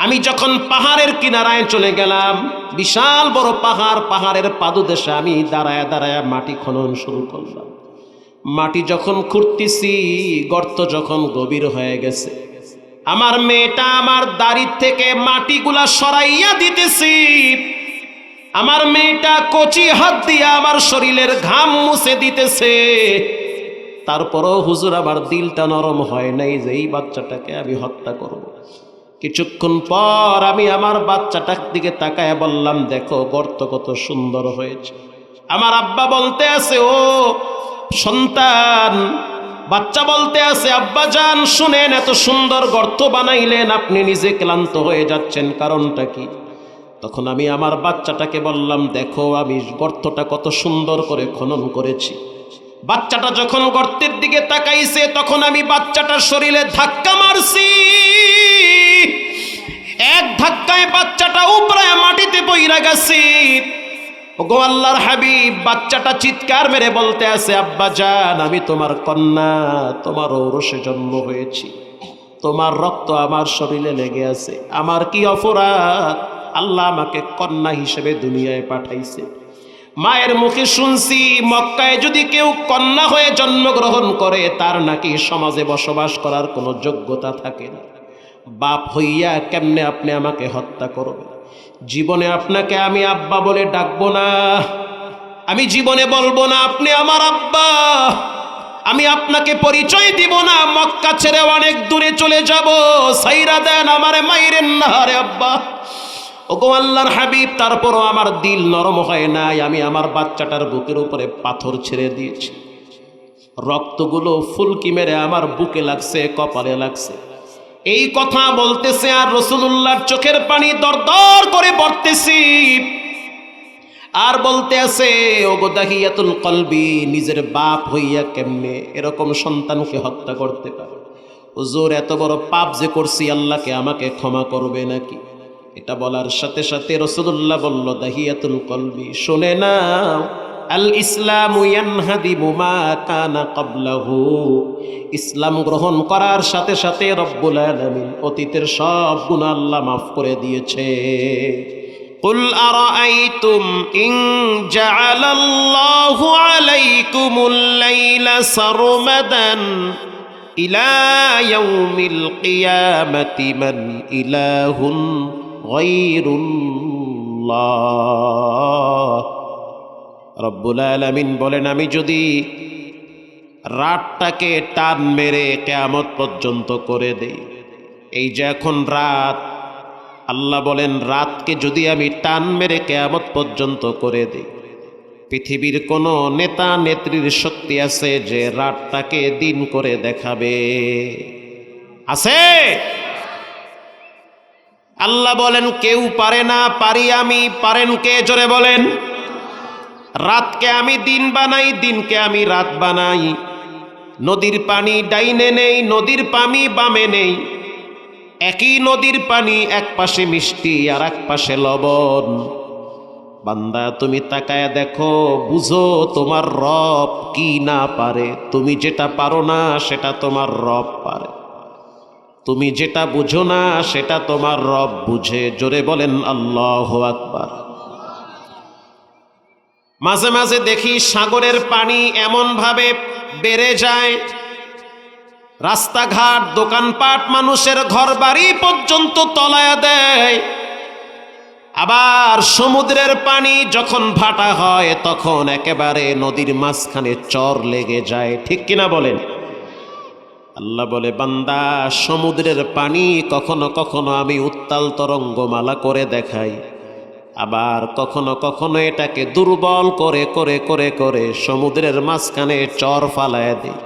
আমি যখন পাহাড়ের কিনারায় চলে গেলাম, বিশাল বড় পাহাড়, পাহাড়ের পাদদেশে আমি দাঁড়ায় দাঁড়ায় মাটি খনন শুরু করলাম। মাটি যখন খুঁড়তেছি, গর্ত যখন গভীর হয়ে গেছে, আমার মেয়েটা আমার দাড়ি থেকে মাটিগুলা সরাইয়া দিতেছি। আমার মেয়েটা কচি হাত দিয়ে আমার শরীরের ঘাম মুছে দিতেছে। তারপরও হুজুর আমার দিলটা নরম হয় নাই যে এই বাচ্চাটাকে আমি হত্যা করব। কিছুক্ষণ পর আমি আমার বাচ্চাটার দিকে তাকায় বললাম, দেখো গর্ত কত সুন্দর হয়েছে। আমার আব্বা বলতে আছে, ও সন্তান, বাচ্চা বলতে আছে, আব্বা জান শুনেন, এত সুন্দর গর্ত বানাইলেন, আপনি নিজে ক্লান্ত হয়ে যাচ্ছেন, কারণটা কি? তখন আমি আমার বাচ্চাটাকে বললাম, দেখো আমি গর্তটা কত সুন্দর করে খনন করেছি। বাচ্চাটা যখন গর্তের দিকে তাকাইছে, তখন আমি বাচ্চাটার শরীরে ধাক্কা মারছি। এক ধাক্কায় বাচ্চাটা উপরে মাটিতে পইরা গেছে। ওগো আল্লাহর হাবিব, বাচ্চাটা চিৎকার মেরে বলতে আছে, আব্বা জান আমি তোমার কন্যা, তোমার ঔরসে জন্ম হয়েছি, তোমার রক্ত আমার শরীরে লেগে আছে, আমার কি অপরাধ? আল্লাহ আমাকে কন্যা হিসেবে দুনিয়ায় পাঠাইছে। মায়ের মুখে শুনছি, মক্কায় যদি কেউ কন্যা হয়ে জন্মগ্রহণ করে তার নাকি সমাজে বসবাস করার কোনো যোগ্যতা থাকে না। বাপ হইয়া কেমনে আপনি আমাকে হত্যা করবেন? জীবনে আপনাকে আমি আব্বা বলে ডাকবো না, আমি জীবনে বলবো না আপনি আমার আব্বা, আমি আপনাকে পরিচয় দিব না, মক্কা ছেড়ে অনেক দূরে চলে যাব, সাইরা দেন আমারে, মাইরেন না রে আব্বা। ওগো আল্লাহর হাবিব, তারপরও আমার দিল নরম হয় নাই। আমি আমার বাচ্চাটার বুকের উপরে পাথর ছেড়ে দিয়েছি। রক্তগুলো ফুলকি মেরে আমার বুকে লাগছে, কপালে লাগছে। এই কথা বলতেছে আর রাসূলুল্লাহর চোখের পানি দরদর করে পড়তেছি। আর বলতে আছে, ওগো দাহিয়াতুল কলবি, নিজের বাপ হইয়া কেমনে এরকম সন্তানকে হত্যা করতে পারে? হুজুর এত বড় পাপ যে করছি, আল্লাহকে আমাকে ক্ষমা করবে নাকি? এটা বলার সাথে সাথে রাসূলুল্লাহ বলল, দাহিয়াতুল কলবি, শুনে নাও, আল ইসলামু ইয়ানহাদিমু মা কানা ক্বাবলাহু। ইসলাম গ্রহণ করার সাথে সাথে রব্বুল আলামিন অতীতের সব গুনাহ আল্লাহ মাফ করে দিয়েছে। কুল আরাআইতুম ইন জাআলাল্লাহু আলাইকুমুল লাইলা সারমাদান ইলা ইয়াউমিল কিয়ামাতি মান ইলাহুন গায়রুল্লাহ। রব্বুল আলামিন বলেন, আমি যদি রাতটাকে টান মেরে কিয়ামত পর্যন্ত করে দেই, এই যে এখন রাত, আল্লাহ বলেন রাতকে যদি আমি টান মেরে কিয়ামত পর্যন্ত করে দেই, পৃথিবীর কোনো নেতা নেত্রীর শক্তি আছে যে রাতটাকে দিন করে দেখাবে? আছে? আল্লাহ বলেন কেউ পারে না, পারি আমি। পারেন কে? জোরে বলেন। রাতকে আমি দিন বানাই, দিনকে আমি রাত বানাই। নদীর পানি ডাইনে নেই, নদীর পানি বামে নেই। একই নদীর পানি এক পাশে মিষ্টি আর এক পাশে লবণ। বান্দা তুমি তাকায় দেখো, বুঝো তোমার রব কি না পারে। তুমি যেটা পারো না সেটা তোমার রব পারে, তুমি যেটা বুঝো না সেটা তোমার রব বুঝে। জোরে বলেন আল্লাহু আকবার। মাঝে মাঝে দেখি সাগরের পানি এমন ভাবে বেড়ে যায়, রাস্তাঘাট, দোকানপাট, মানুষের ঘরবাড়ি পর্যন্ত তলায়া দেয়। আবার সমুদ্রের পানি যখন ভাটা হয় তখন একেবারে নদীর মাঝখানে চর লেগে যায়। ঠিক কিনা বলেন? আল্লাহ বলে, বান্দা সমুদ্রের পানি কখনো কখনো আমি উত্তাল তরঙ্গমালা করে দেখাই, আবার কখনো কখনো এটাকে দুর্বল করে করে করে করে সমুদ্রের মাঝখানে চর ফালায় দেই।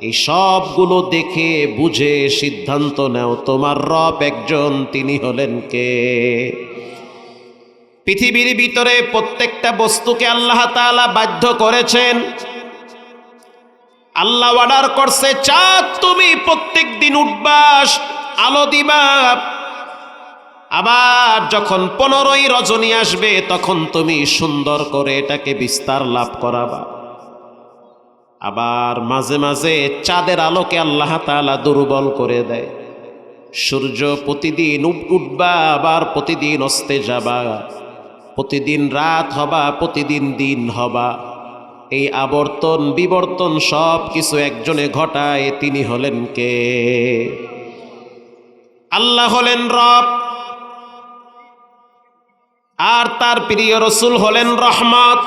এই সবগুলো দেখে বুঝে সিদ্ধান্ত নাও, তোমার রব একজন, তিনি হলেন কে? পৃথিবীর ভিতরে প্রত্যেকটা বস্তুকে আল্লাহ তাআলা বাধ্য করেছেন। আল্লাহ অর্ডার করছে, চাঁদ তুমি প্রত্যেক দিন উঠবা, আলো দিবা। আবার যখন 15ই রজনী আসবে তখন তুমি সুন্দর করে এটাকে বিস্তার লাভ করাবা। আবার মাঝে মাঝে চাঁদের আলোকে আল্লাহ তাআলা দুর্বল করে দেয়। সূর্য প্রতিদিন উঠবা আবার প্রতিদিন অস্তে যাবা, প্রতিদিন রাত হবা প্রতিদিন দিন হবা। এই আবর্তন বিবর্তন সব কিছু একজনে ঘটায়, তিনি হলেন কে? আল্লাহ হলেন রব, আর তার প্রিয় রাসূল হলেন রহমত।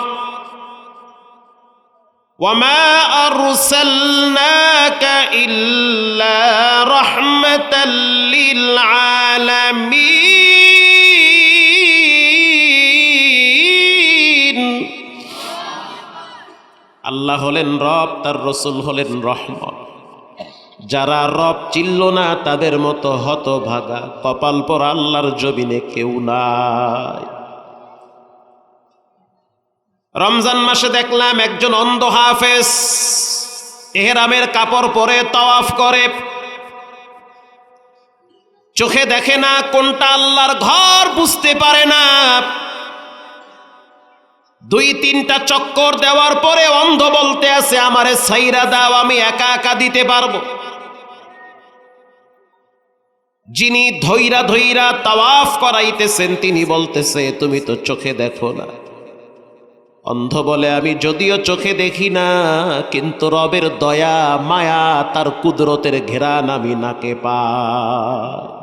ওয়ামা আরসালনাকা ইল্লা রাহমাতাল লিল আলামিন। আল্লাহ হলেন রব, তার রাসূল হলেন রহমত। যারা রব চিনল না তাদের মতো হতভাগা কপাল পর আল্লাহর জমিনে কেউ নাই। রমজান মাসে দেখলাম একজন অন্ধ হাফেজ ইহরামের কাপড় পরে তাওয়াফ করে, চোখে দেখে না, কোনটা আল্লাহর ঘর বুঝতে পারে না। 2-3টা চক্কর দেওয়ার পরে অন্ধ বলতে আছে, আমারে ছাইরা দাও, আমি একা একা দিতে পারবো। যিনি ধৈরা ধৈরা তাওয়াফ করাইতেছেন তিনি বলতেছে, তুমি তো চোখে দেখো না। অন্ধ বলে, আমি যদিও চোখে দেখি না, কিন্তু রবের দয়া মায়া তার কুদরতের ঘেরান আমি নাকে পাই।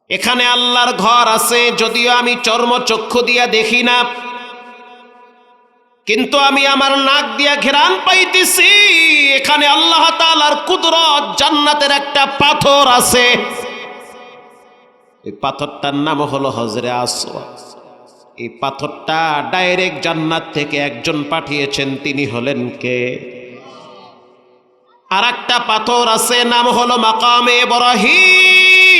এখানে আল্লাহর ঘর আছে, যদিও আমি চর্মচক্ষু দিয়া দেখি না, কিন্তু আমি আমার নাক দিয়া ঘেরান পাইতেছি। এখানে আল্লাহ তাআলার কুদরত, জান্নাতের একটা পাথর আছে, এই পাথরটার নাম হলো হজরে আসওয়াদ। এই পাথরটা ডাইরেক্ট জান্নাত থেকে একজন পাঠিয়েছেন, তিনি হলেন কে? আর একটা পাথর আছে, নাম হলো মাকামে ইব্রাহিম।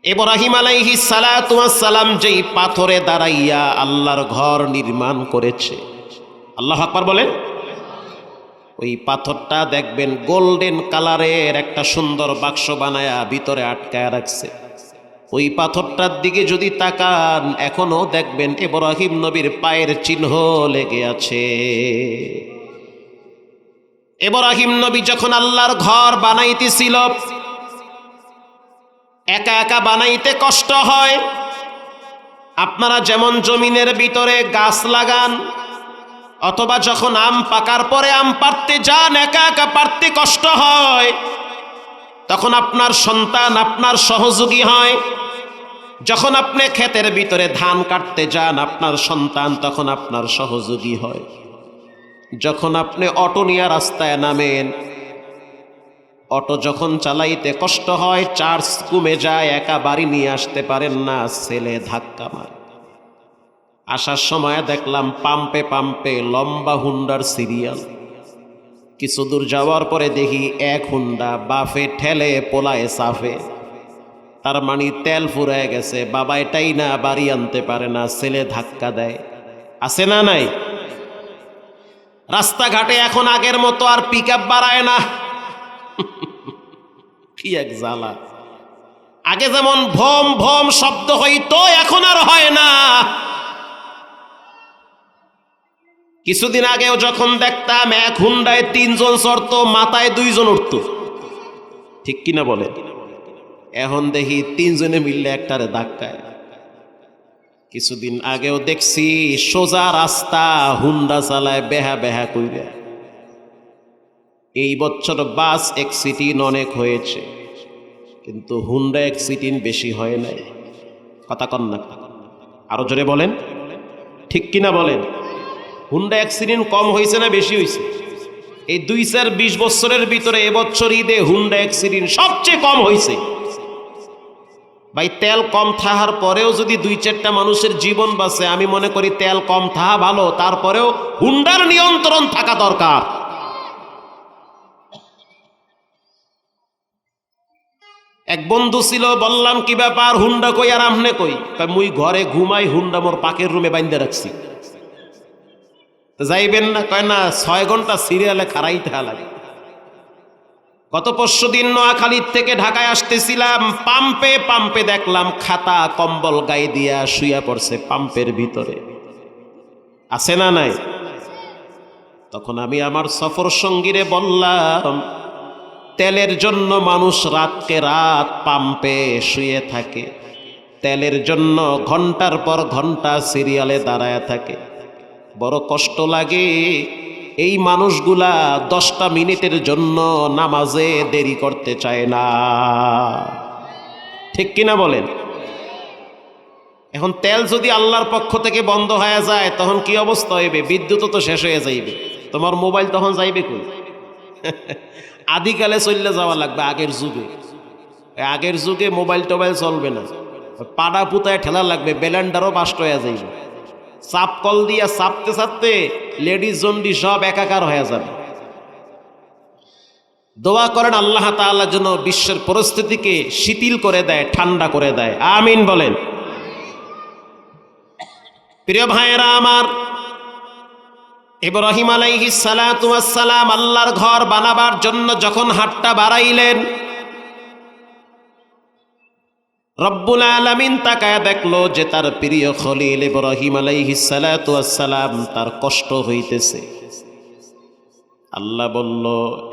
ইব্রাহিম আলাইহিস সালাতু ওয়াস সালাম যেই পাথরে দাঁড়াইয়া আল্লাহর ঘর নির্মাণ করেছে, আল্লাহু আকবার বলেন। ওই পাথরটা দেখবেন গোল্ডেন কালারের একটা সুন্দর বাক্স বানায়া ভিতরে আটকায় রাখছে। ওই পাথরটার দিকে যদি তাকান এখনো দেখবেন ইব্রাহিম নবীর পায়ের চিহ্ন লেগে আছে। ইব্রাহিম নবী যখন আল্লাহর ঘর বানাইতেছিল, একা একা বানাইতে কষ্ট হয়। আপনারা যেমন জমিনের ভিতরে গাছ লাগান, অথবা যখন আম পাকার পরে আম পাড়তে যান, একা একা পাড়তে কষ্ট হয়, তখন আপনার সন্তান আপনার সহযোগী হয়। যখন আপনি ক্ষেতের ভিতরে ধান কাটতে যান, আপনার সন্তান তখন আপনার সহযোগী হয়। যখন আপনি অটো নিয়ে রাস্তায় নামেন, অটো যখন চালাইতে কষ্ট হয়, চার্জ কমে যায়, একা বাড়ি নিয়ে আসতে পারেন না, ছেলে ধাক্কা মারে। আসার সময় দেখলাম পাম্পে পাম্পে লম্বা হুন্ডার সিরিয়াল। কিছু দূর যাওয়ার পরে দেখি এক হুন্ডা বাফে ঠেলে পোলায় সাফে, তার মানে তেল ফুরায় গেছে, বাবা এটাই না বাড়ি আনতে পারে না, ছেলে ধাক্কা দেয়। আছে না নাই? রাস্তাঘাটে এখন আগের মতো আর পিকআপ বাড়ায় না। কি এক জ্বালা! আগে যেমন ভোম ভোম শব্দ হইতো, এখন আর হয় না। কিছুদিন আগেও যখন দেখতাম এক হুন্ডায় 3 জন চড়তো, মাথায় 2 জন উঠত, ঠিক কিনা বলে? এখন দেখি 3 জনে মিললে একটারে ধাক্কায়। কিছুদিন আগেও দেখছি সোজা রাস্তা হুন্ডা চালায় বেহা বেহা কইরা। এই বছর বাস অ্যাক্সিডেন্ট অনেক হয়েছে, কিন্তু হুন্ডা অ্যাক্সিডেন্ট বেশি হয় নাই। কথা কন না, আরো জোরে বলেন, ঠিক কিনা বলেন? হুন্ডা অ্যাক্সিডেন্ট কম হয়েছে না বেশি হয়েছে? এই 2-20 বছরের ভিতরে এবছর ঈদে হুন্ডা অ্যাক্সিডেন্ট সবচেয়ে কম হয়েছে। ভাই, তেল কম থাকার পরেও যদি 2-4টা মানুষের জীবন বাঁচে, আমি মনে করি তেল কম থাকা ভালো, তারপরেও হুন্ডার নিয়ন্ত্রণ থাকা দরকার। এক বন্ধু ছিল, বললাম কি ব্যাপার, হুন্ডা কই আর আমনে কই? মুই ঘরে ঘুমাই, হুন্ডা মোর পাকের রুমে বাইন্ধে রাখছি। যাইবেন না? কয় না, 6 ঘন্টা সিরিয়ালে খাড়াইতে লাগে। গত পরশুদিন নোয়াখালীর থেকে ঢাকায় আসতেছিলাম, পাম্পে পাম্পে দেখলাম খাতা কম্বল গায়ে দিয়া শুয়া পড়ছে পাম্পের ভিতরে। আছে না নাই? তখন আমি আমার সফর সঙ্গীরে বললাম, তেলের জন্য মানুষ রাতকে রাত পাম্পে শুয়ে থাকে, তেলের জন্য ঘন্টার পর ঘন্টা সিরিয়ালে দাঁড়ায় থাকে। বড় কষ্ট লাগে এই মানুষগুলা 10টা মিনিটের জন্য নামাজে দেরি করতে চায় না, ঠিক কিনা বলেন? এখন তেল যদি আল্লাহর পক্ষ থেকে বন্ধ হয়ে যায় তখন কি অবস্থা হইবে? বিদ্যুৎ তো শেষ হয়ে যাইবে, তোমার মোবাইল তখন যাইবে কই? আদিকালে চললে যাওয়া লাগবে। আগের যুগে মোবাইল টোবাইল চলবে না, পাড়া পুতায় ঠেলা লাগবে, ব্যালেন্ডারও বাস্ট হয়ে যাইবে। চাপ কল দিয়া চাপতে চাপতে লেডিস জন্ডি সব একাকার হয়ে যাবে। দোয়া করেন আল্লাহ তাআলা যেন বিশ্বের পরিস্থিতিকে শিথিল করে দেয়, ঠান্ডা করে দেয়, আমিন বলেন। প্রিয় ভাইয়েরা আমার, ইব্রাহিম আলাইহিস সালাতু ওয়াস সালাম আল্লাহর ঘর বানাবার জন্য যখন হাতটা বাড়াইলেন, রব্বুল আলামিন তাকায় দেখলো যে তার প্রিয় খলিল ইব্রাহিম আলাইহিস সালাতু ওয়াস সালাম তার কষ্ট হইতেছে। আল্লাহ বলল,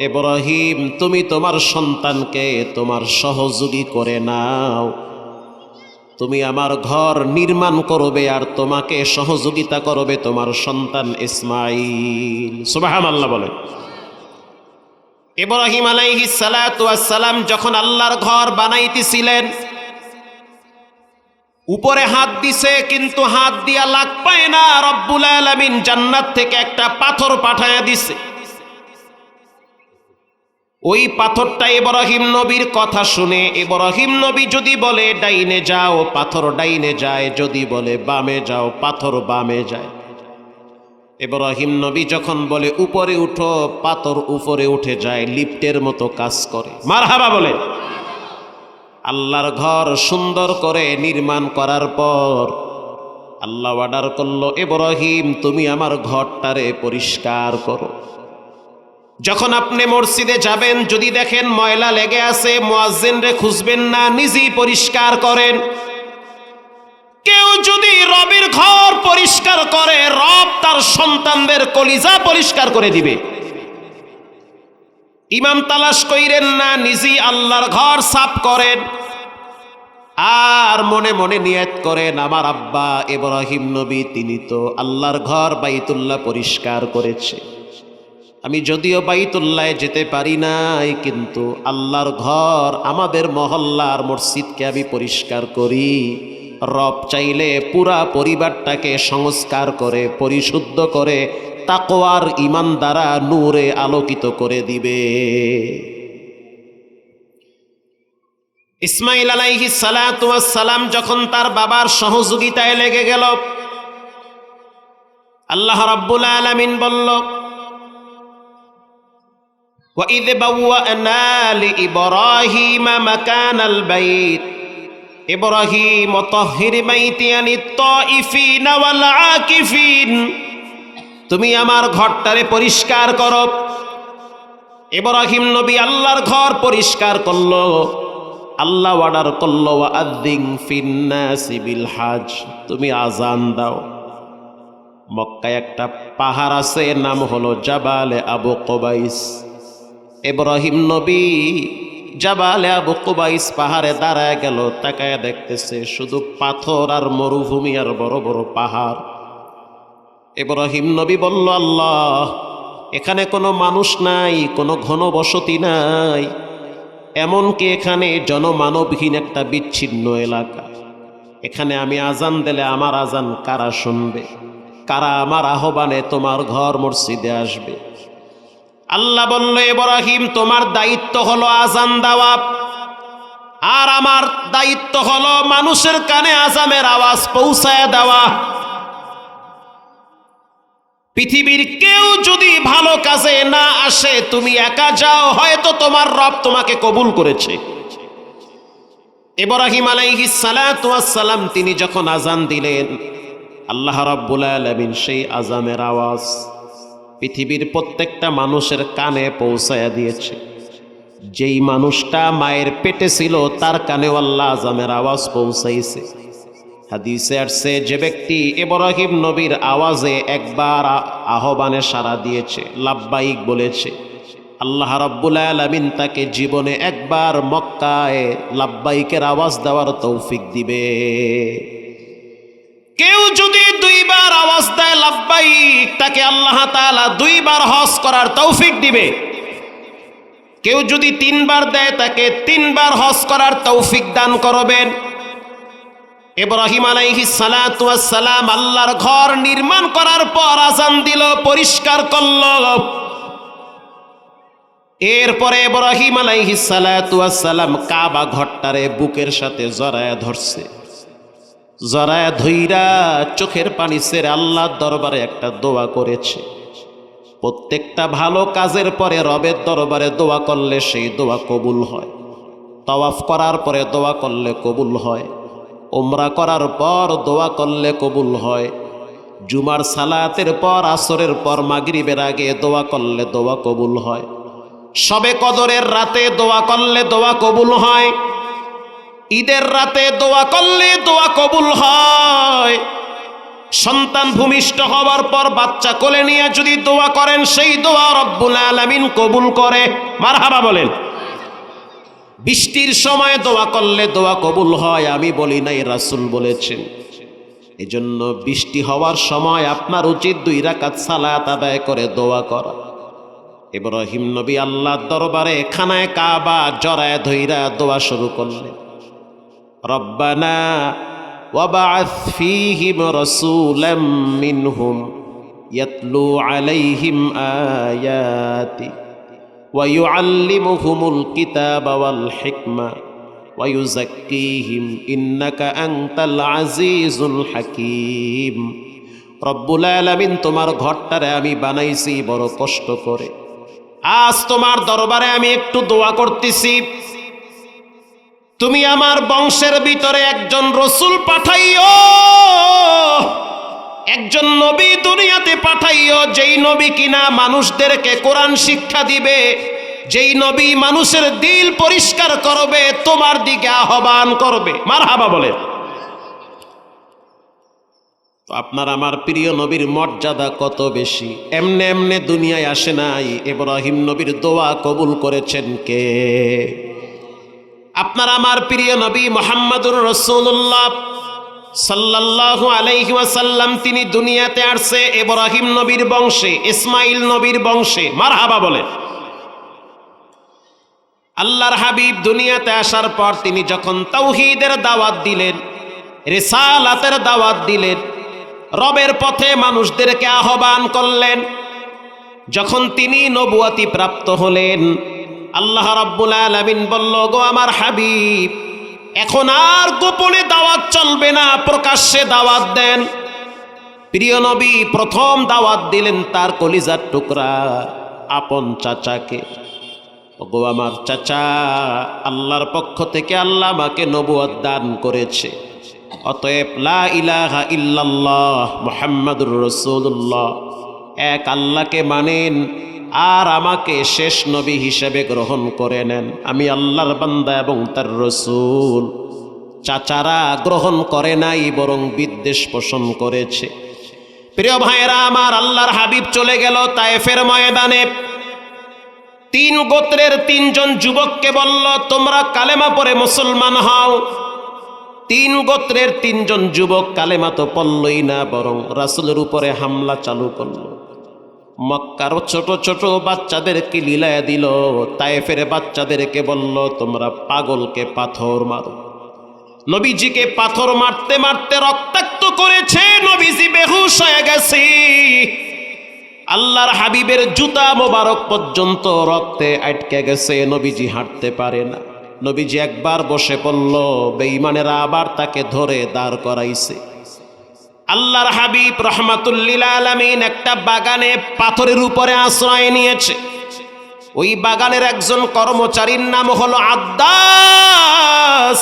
ইব্রাহিম তুমি তোমার সন্তানকে তোমার সহযোগী করে নাও, তুমি আমার ঘর নির্মাণ করবে আর তোমাকে সহযোগিতা করবে তোমার সন্তান ইসমাঈল। সুবহানাল্লাহ বলে। ইব্রাহিম আলাইহিস সালাতু ওয়াস সালাম যখন আল্লাহর ঘর বানাইতেছিলেন, উপরে হাত দিছে কিন্তু হাত দিয়া লাগ পায় না। রব্বুল আলামিন জান্নাত থেকে একটা পাথর পাঠায়া দিছে। ওই পাথরটা ইব্রাহিম নবীর কথা শুনে, ইব্রাহিম নবী যদি বলে ডাইনে যাও, পাথর ডাইনে যায়, যদি বলে বামে যাও, পাথর বামে যায়। ইব্রাহিম নবী যখন বলে উপরে উঠো, পাথর উপরে উঠে যায়, লিফটের মতো কাজ করে। মারহাবা বলে। আল্লাহর ঘর সুন্দর করে নির্মাণ করার পর আল্লাহ অর্ডার করলো, ইব্রাহিম তুমি আমার ঘরটারে পরিষ্কার করো। যখন আপনি মসজিদে যাবেন, যদি দেখেন ময়লা লেগে আছে, মুয়াজ্জিনরে খুঁজবেন না, নিজেই পরিষ্কার করেন। কেউ যদি রবের ঘর পরিষ্কার করে, রব তার সন্তানদের কলিজা পরিষ্কার করে দিবে। ইমাম তালাশ কইরেন না, নিজেই আল্লাহর ঘর সাফ করেন আর মনে মনে নিয়ত করেন, আমার আব্বা ইব্রাহিম নবী তিনি তো আল্লাহর ঘর বাইতুল্লাহ পরিষ্কার করেছে। আমি যদিও বাইতুল্লাহে যেতে পারি নাই, কিন্তু আল্লাহর ঘর আমাদের মহল্লার মসজিদকে আমি পরিষ্কার করি। রব চাইলে পুরা পরিবারটাকে সংস্কার করে, পরিশুদ্ধ করে, তাকওয়ার ঈমান দ্বারা নূরে আলোকিত করে দিবে। ইসমাঈল আলাইহিস সালাতু ওয়াস সালাম যখন তার বাবার সহযোগিতায় লেগে গেল, আল্লাহ রাব্বুল আলামিন বলল, وَإِذْ بَوَّأْنَا لِإِبْرَاهِيمَ مَكَانَ الْبَيْتِ إِبْرَاهِيمَ طَهِّرْ بَيْتِيَ لِلطَّائِفِينَ وَالْعَاكِفِينَ তুমি আমার ঘরটারে পরিষ্কার করো। ইব্রাহিম নবী আল্লাহর ঘর পরিষ্কার করলো। আল্লাহ অর্ডার করলো, ওয়াআযিন ফিন্নাসি বিল হজ, তুমি আজান দাও। মক্কায় একটা পাহাড় আছে, নাম হলো জাবালে আবু কুবাইস। ইব্রাহিম নবী জাবালে আবু কুবাইস পাহাড়ে দাঁড়ায় গেল, তাকায় দেখতেছে শুধু পাথর আর মরুভূমি আর বড় বড় পাহাড়। ইব্রাহিম নবী বলল, আল্লাহ এখানে কোনো মানুষ নাই, কোনো ঘনবসতি নাই, এমনকি এখানে জনমানবহীন একটা বিচ্ছিন্ন এলাকা। এখানে আমি আজান দিলে আমার আজান কারা শুনবে? কারা আমার আহ্বানে তোমার ঘর মসজিদে আসবে? আল্লাহ বলল, ইব্রাহিম তোমার দায়িত্ব হলো আজান দেওয়া, আর আমার দায়িত্ব হলো মানুষের কানে আজানের আওয়াজ পৌঁছায় দেওয়া। পৃথিবীর কেউ যদি ভালো কাজে না আসে, তুমি একা যাও, হয়তো তোমার রব তোমাকে কবুল করেছে। ইব্রাহিম আলাইহিস সালাতু ওয়াস সালাম তিনি যখন আজান দিলেন, আল্লাহ রাব্বুল আলামিন সেই আজানের আওয়াজ পৃথিবীর প্রত্যেকটা মানুষের কানে পৌঁছায়া দিয়েছে। যেই মানুষটা মায়ের পেটে ছিল তার কানেও আল্লাহ আজানের আওয়াজ পৌঁছাইছে। হাদিসে আসছে, যে ব্যক্তি ইব্রাহিম নবীর আওয়াজে একবার আহ্বানে সাড়া দিয়েছে, লাব্বাইক বলেছে, আল্লাহ রাব্বুল আলামিন তাকে জীবনে একবার মক্কায় লাব্বাইকের আওয়াজ দেওয়ার তৌফিক দিবে। কেউ যদি 2 বার আওয়াজ দেয় লাব্বাইক, তাকে আল্লাহ তাআলা 2 বার হজ করার তৌফিক দিবে। কেউ যদি 3 বার দেয়, তাকে 3 বার হজ করার তৌফিক দান করবেন। ইব্রাহিম আলাইহিস সালাতু ওয়াস সালাম আল্লাহর ঘর নির্মাণ করার পর আযান দিল, পরিষ্কার করল। এরপরে ইব্রাহিম আলাইহিস সালাতু ওয়াস সালাম কাবা ঘরটারে বুকের সাথে জড়ায়া ধরছে। জড়ায়া ধইরা চোখের পানি ছেড়ে আল্লাহর দরবারে একটা দোয়া করেছে। প্রত্যেকটা ভালো কাজের পরে রবের দরবারে দোয়া করলে সেই দোয়া কবুল হয়। তাওয়াফ করার পরে দোয়া করলে কবুল হয়। উমরা করার পর দোয়া করলে কবুল হয়। জুমার সালাতের পর, আসরের পর, মাগরিবের আগে দোয়া করলে দোয়া কবুল হয়। শবে কদরের রাতে দোয়া করলে দোয়া কবুল হয়। ঈদের রাতে দোয়া করলে দোয়া কবুল হয়। সন্তান ভূমিষ্ঠ হওয়ার পর বাচ্চা কোলে নিয়ে যদি দোয়া করেন, সেই দোয়া রব্বুল আলামিন কবুল করে। মারহাবা বলেন। বৃষ্টির সময় দোয়া করলে দোয়া কবুল হয়, আমি বলি নাই, রাসূল বলেছেন। এজন্য বৃষ্টি হওয়ার সময় আপনার উচিত 2 রাকাত সালাত আদায় করে দোয়া করা। ইব্রাহিম নবী আল্লাহর দরবারে খানায় কাবা জড়ায় ধইরা দোয়া শুরু করলেন। রব্বানা ওয়াবআথ ফীহিম রাসূলাম মিনহুম ইয়াতলু আলাইহিম আয়াতি ওয়া ইউআল্লিমুহুমুল কিতাবা ওয়াল হিকমা ওয়া ইউযাক্কিহিম ইন্নাকা আনতাল আজিজুল হাকীম। রব্বুল আলামিন, তোমার ঘরটারে আমি বানাইছি বড় কষ্ট করে। আজ তোমার দরবারে আমি একটু দোয়া করতেছি, তুমি আমার বংশের ভিতরে একজন রসুল পাঠাইও, একজন নবী দুনিয়াতে পাঠাইও, যেই নবী কিনা মানুষদেরকে কোরআন শিক্ষা দিবে, যেই নবী মানুষের দিল পরিষ্কার করবে, তোমার দিকে আহ্বান করবে। মারহাবা বলে। তো আপনার আমার প্রিয় নবীর মর্যাদা কত বেশি। এমনে এমনে দুনিয়ায় আসে নাই। ইব্রাহিম নবীর দোয়া কবুল করেছেন কে? আপনার আমার প্রিয় নবী মুহাম্মদুর রাসূলুল্লাহ সাল্লাল্লাহু আলাইহি ওয়াসাল্লাম, তিনি দুনিয়াতে আসছে ইব্রাহিম নবীর বংশে, ইসমাইল নবীর বংশে। মারহাবা বলে। আল্লাহর হাবিব দুনিয়াতে আসার পর তিনি যখন তাওহীদের দাওয়াত দিলেন, রিসালাতের দাওয়াত দিলেন, রবের পথে মানুষদেরকে আহ্বান করলেন, যখন তিনি নবুয়তি প্রাপ্ত হলেন, আল্লাহ রাব্বুল আলামিন বলল, গো আমার হাবিব, এখন আর গোপনে দাওয়াত চলবে না, প্রকাশ্যে দাওয়াত দেন। প্রিয় নবী প্রথম দাওয়াত দিলেন তার কলিজার টুকরা আপন চাচাকে। গো আমার চাচা, আল্লাহর পক্ষ থেকে আল্লাহ আমাকে নবুয়ত দান করেছে, অতএব লা ইলাহা ইল্লাল্লাহ মুহাম্মাদুর রাসূলুল্লাহ, এক আল্লাহকে মানেন আর আমাকে শেষ নবী হিসেবে গ্রহণ করে নেন। আমি আল্লাহর বান্দা এবং তার রসুল। চাচারা গ্রহণ করে নাই, বরং বিদ্বেষ পোষণ করেছে। প্রিয় ভাইয়েরা আমার, আল্লাহর হাবিব চলে গেল তায়েফের ময়দানে। 3 গোত্রের 3 জন যুবককে বলল, তোমরা কালেমা পড়ে মুসলমান হও। 3 গোত্রের 3 জন যুবক কালেমা তো পড়লই না, বরং রাসূলের উপরে হামলা চালু করলো। মক্কার ছোট ছোট বাচ্চাদেরকে লীলায় দিল, তায়েফের বাচ্চাদেরকে বলল, তোমরা পাগলকে পাথর মারো। নবীজিকে পাথর মারতে মারতে রক্তাক্ত করেছে, নবীজি বেহুশ হয়ে গেছে। আল্লাহর হাবিবের জুতা মোবারক পর্যন্ত রক্তে আটকে গেছে, নবীজি হাঁটতে পারে না। নবীজি একবার বসে পড়ল, বেঈমানেরা আবার তাকে ধরে দাঁড় করাইছে। আল্লাহর হাবিব রাহমাতুল লিল আলামিন একটা বাগানে পাথরের উপরে আশ্রয় নিয়েছে। ওই বাগানের একজন কর্মচারীর নাম হলো আদ্দাস।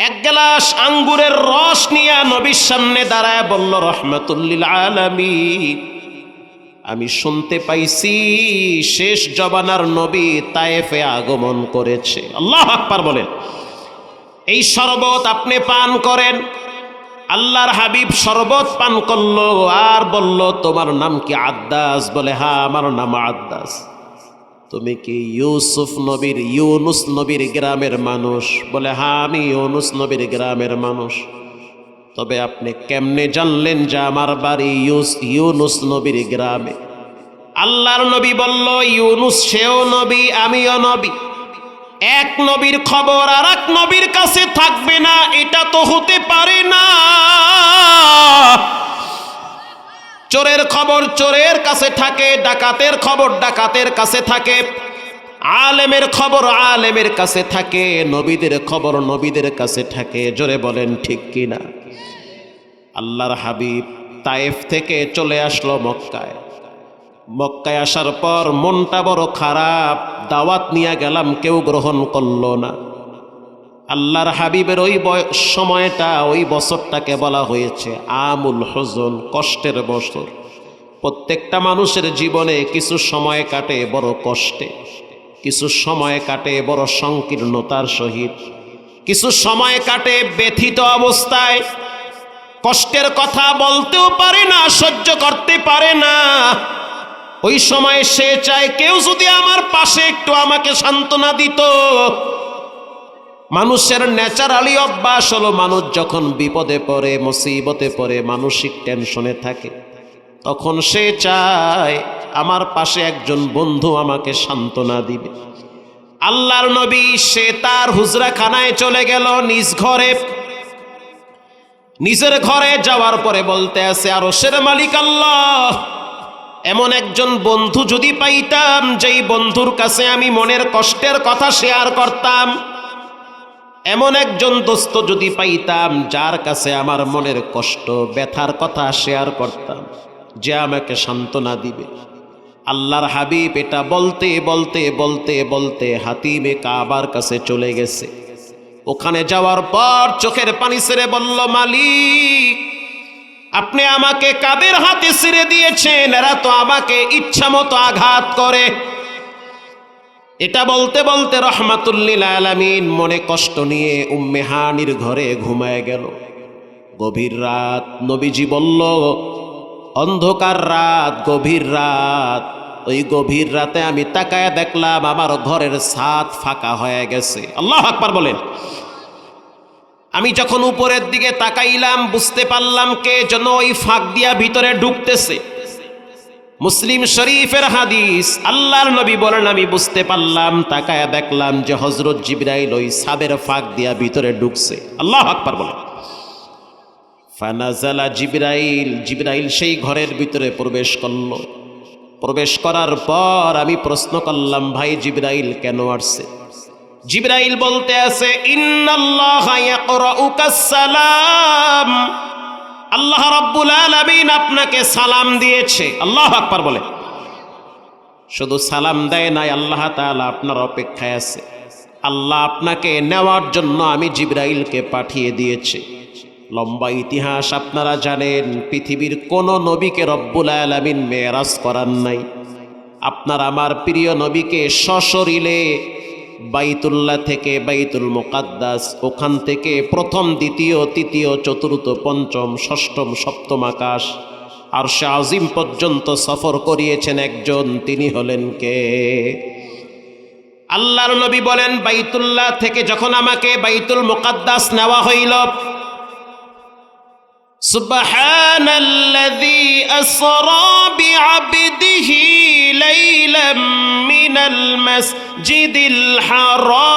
1 গ্লাস আঙ্গুরের রস নিয়ে নবীর সামনে দাঁড়ায় বলল, রাহমাতুল লিল আলামিন, আমি শুনতে পাইছি শেষ জমানার নবী তায়েফে আগমন করেছে। আল্লাহু আকবার বলেন। এই শরবত আপনি পান করেন। আল্লাহর হাবিব শরবত পান করলো আর বলল, তোমার নাম কি? আদ্দাস। বলে, হ্যাঁ, আমার নাম আদ্দাস। তুমি কি ইউসুফ নবীর ইউনুস নবীর গ্রামের মানুষ? বলে হ্যাঁ, আমি ইউনুস নবীর গ্রামের মানুষ। তবে আপনি কেমনে জানলেন যে আমার বাড়ি ইউনুস নবীর গ্রামে? আল্লাহর নবী বলল, ইউনুস সেও নবী, আমিও নবী। এক নবীর খবর আর এক নবীর কাছে থাকবে না, এটা তো হতে পারে না। চোরের খবর চোরের কাছে থাকে, ডাকাতের খবর ডাকাতের কাছে থাকে, আলেমের খবর আলেমের কাছে থাকে, নবীদের খবর নবীদের কাছে থাকে। জোরে বলেন ঠিক কিনা? আল্লাহর হাবিব তায়েফ থেকে চলে আসলো মক্কায়। মক্কায় আসার পর মনটা বড় খারাপ, দাওয়াত নিয়ে গেলাম, কেউ গ্রহণ করলো না। আল্লাহর হাবিবের ওই সময়টা, ওই বছরটাকে বলা হয়েছে আমুল হুজন, কষ্টের বছর। প্রত্যেকটা মানুষের জীবনে কিছু সময় কাটে বড় কষ্টে, কিছু সময় কাটে বড় সংকীর্ণতার সহিত, কিছু সময় কাটে ব্যথিত অবস্থায়, কষ্টের কথা বলতেও পারে না, সহ্য করতে পারে না। ওই সময় সে চায় কেউ যদি আমার পাশে একটু আমাকে সান্ত্বনা দিত। মানুষের ন্যাচারালি অভ্যাস হলো, মানুষ যখন বিপদে পড়ে, মুসিবতে পড়ে, মানসিক টেনশনে থাকে, তখন সে চায় আমার পাশে একজন বন্ধু আমাকে সান্ত্বনা দিবে। আল্লাহর নবী সে তার হুজরাখানায় চলে গেল, নিজ ঘরে। নিজের ঘরে যাওয়ার পরে বলতে আছে, আরশের মালিক আল্লাহ, এমন একজন বন্ধু যদি পাইতাম, যেই বন্ধুর কাছে আমি মনের কষ্টের কথা শেয়ার করতাম, এমন একজন দোস্ত যদি পাইতাম যার কাছে আমার মনের কষ্ট ব্যথার কথা শেয়ার করতাম, যে আমাকে সান্ত্বনা দিবে। আল্লাহর হাবিব এটা বলতে বলতে বলতে বলতে হাতিমে কাবার কাছে চলে গেছে। ওখানে যাওয়ার পর চোখের পানি ছেড়ে বলল, মালিক, আপনি আমাকে কাদের হাতে ছেড়ে দিয়েছেন? এরা তো আমাকে ইচ্ছা মতো আঘাত করে। এটা বলতে বলতে রহমাতুল্লিল আলামিন মনে কষ্ট নিয়ে উম্মে হানির ঘরে ঘুমায় গেল। গভীর রাত, নবীজি বলল, অন্ধকার রাত, গভীর রাত। ওই গভীর রাতে আমি তাকায়া দেখলাম আমার ঘরের ছাদ ফাঁকা হয়ে গেছে। আল্লাহু আকবার বলেন। আমি যখন উপরের দিকে তাকাইলাম, বুঝতে পারলাম কে যেন ওই ফাঁক দিয়া ভিতরে ঢুকতেছে। মুসলিম শরীফের হাদিস, আল্লাহর নবী বলেন, আমি বুঝতে পারলাম, তাকায়া দেখলাম যে হযরত জিবরাইল ওই ছাদের ফাঁক দিয়া ভিতরে ঢুকছে। আল্লাহু আকবার বলেন। ফানাজালা জিবরাইল, জিবরাইল সেই ঘরের ভিতরে প্রবেশ করল। প্রবেশ করার পর আমি প্রশ্ন করলাম, ভাই জিবরাইল কেন আসছে? জিবরাইল বলতে আছে, ইন্নাল্লাহা ইয়াকরাউকাস সালাম, আল্লাহ রাব্বুল আলামিন আপনাকে সালাম দিয়েছে। আল্লাহু আকবার বলে। শুধু সালাম দেয় নাই, আল্লাহ তাআলা আপনার অপেক্ষায় আছে। আল্লাহ আপনাকে নেওয়ার জন্য আমি জিবরাইলকে পাঠিয়ে দিয়েছে। লম্বা ইতিহাস আপনারা জানেন, পৃথিবীর কোন নবীকে রব্বুল আলামিন মেরাজ করান নাই। আপনার আমার প্রিয় নবীকে সশরীরে বাইতুল্লাহ থেকে বাইতুল মুকাদ্দাস, ওখান থেকে প্রথম, দ্বিতীয়, তৃতীয়, চতুর্থ, পঞ্চম, ষষ্ঠম, সপ্তম আকাশ, আরশে আজিম পর্যন্ত সফর করিয়েছেন একজন, তিনি হলেন কে? আল্লাহর নবী বলেন, বাইতুল্লাহ থেকে যখন আমাকে বাইতুল মুকাদ্দাস নেওয়া হইল, সুবহানাল্লাযী আসরা বিআবদিহি লাইলাম মিনাল মাসজিদিল হারাম।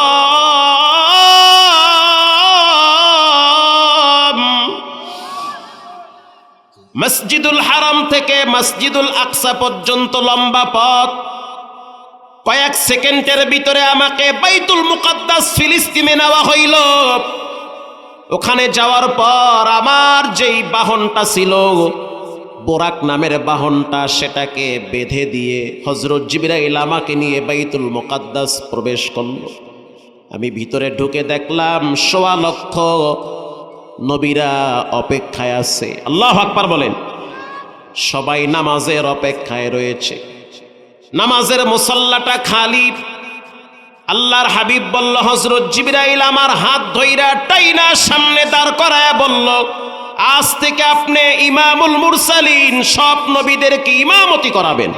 মসজিদুল হারাম থেকে মসজিদুল আকসা পর্যন্ত লম্বা পথ। কয়েক সেকেন্ডের ভিতরে আমাকে বাইতুল মুকাদ্দাস ফিলিস্তিনে নেওয়া হইল। ওখানে যাওয়ার পর আমার যেই বাহনটা ছিল, বোরাক নামের বাহনটা, সেটাকে বেঁধে দিয়ে হযরত জিবরাইল আমাকে নিয়ে বাইতুল মুকাদ্দাস প্রবেশ করল। আমি ভিতরে ঢুকে দেখলাম ১.৫ লক্ষ নবীরা অপেক্ষায় আছে। আল্লাহু আকবার বলেন। সবাই নামাজের অপেক্ষায় রয়েছে, নামাজের মুসাল্লাটা খালি। আল্লাহর হাবিব বলল, হযরত জিবরাইল আমার হাত ধইরা টাইনা সামনে দাঁড় করায় বলল, আজ থেকে আপনি ইমামুল মুরসালিন, সব নবীদেরকে ইমামতি করাবেন।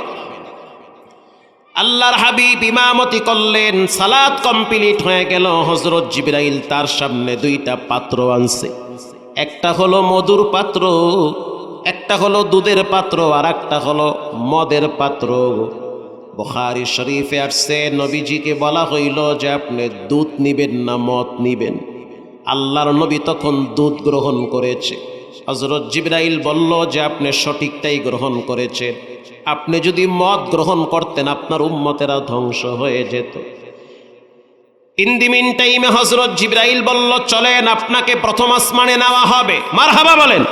আল্লাহর হাবিব ইমামতি করলেন, সালাত কমপ্লিট হয়ে গেল। হযরত জিবরাইল তার সামনে দুইটা পাত্র আনছে, একটা হলো মধুর পাত্র, একটা হলো দুধের পাত্র, আর একটা হলো মদের পাত্র। বুখারী শরীফে আসছে, নবীজিকে বলা হইল যে আপনি দুধ নিবেন না মদ নিবেন। আল্লাহর নবী তখন দুধ গ্রহণ করেছে। হযরত জিবরাইল বলল যে আপনি সঠিকটাই গ্রহণ করেছেন, আপনি যদি মদ গ্রহণ করতেন আপনার উম্মতেরা ধ্বংস হয়ে যেত। ইন দি মিন টাইমে হযরত জিবরাইল বলল চলেন আপনাকে প্রথম আসমানে নেওয়া হবে। মারহাবা বলেন।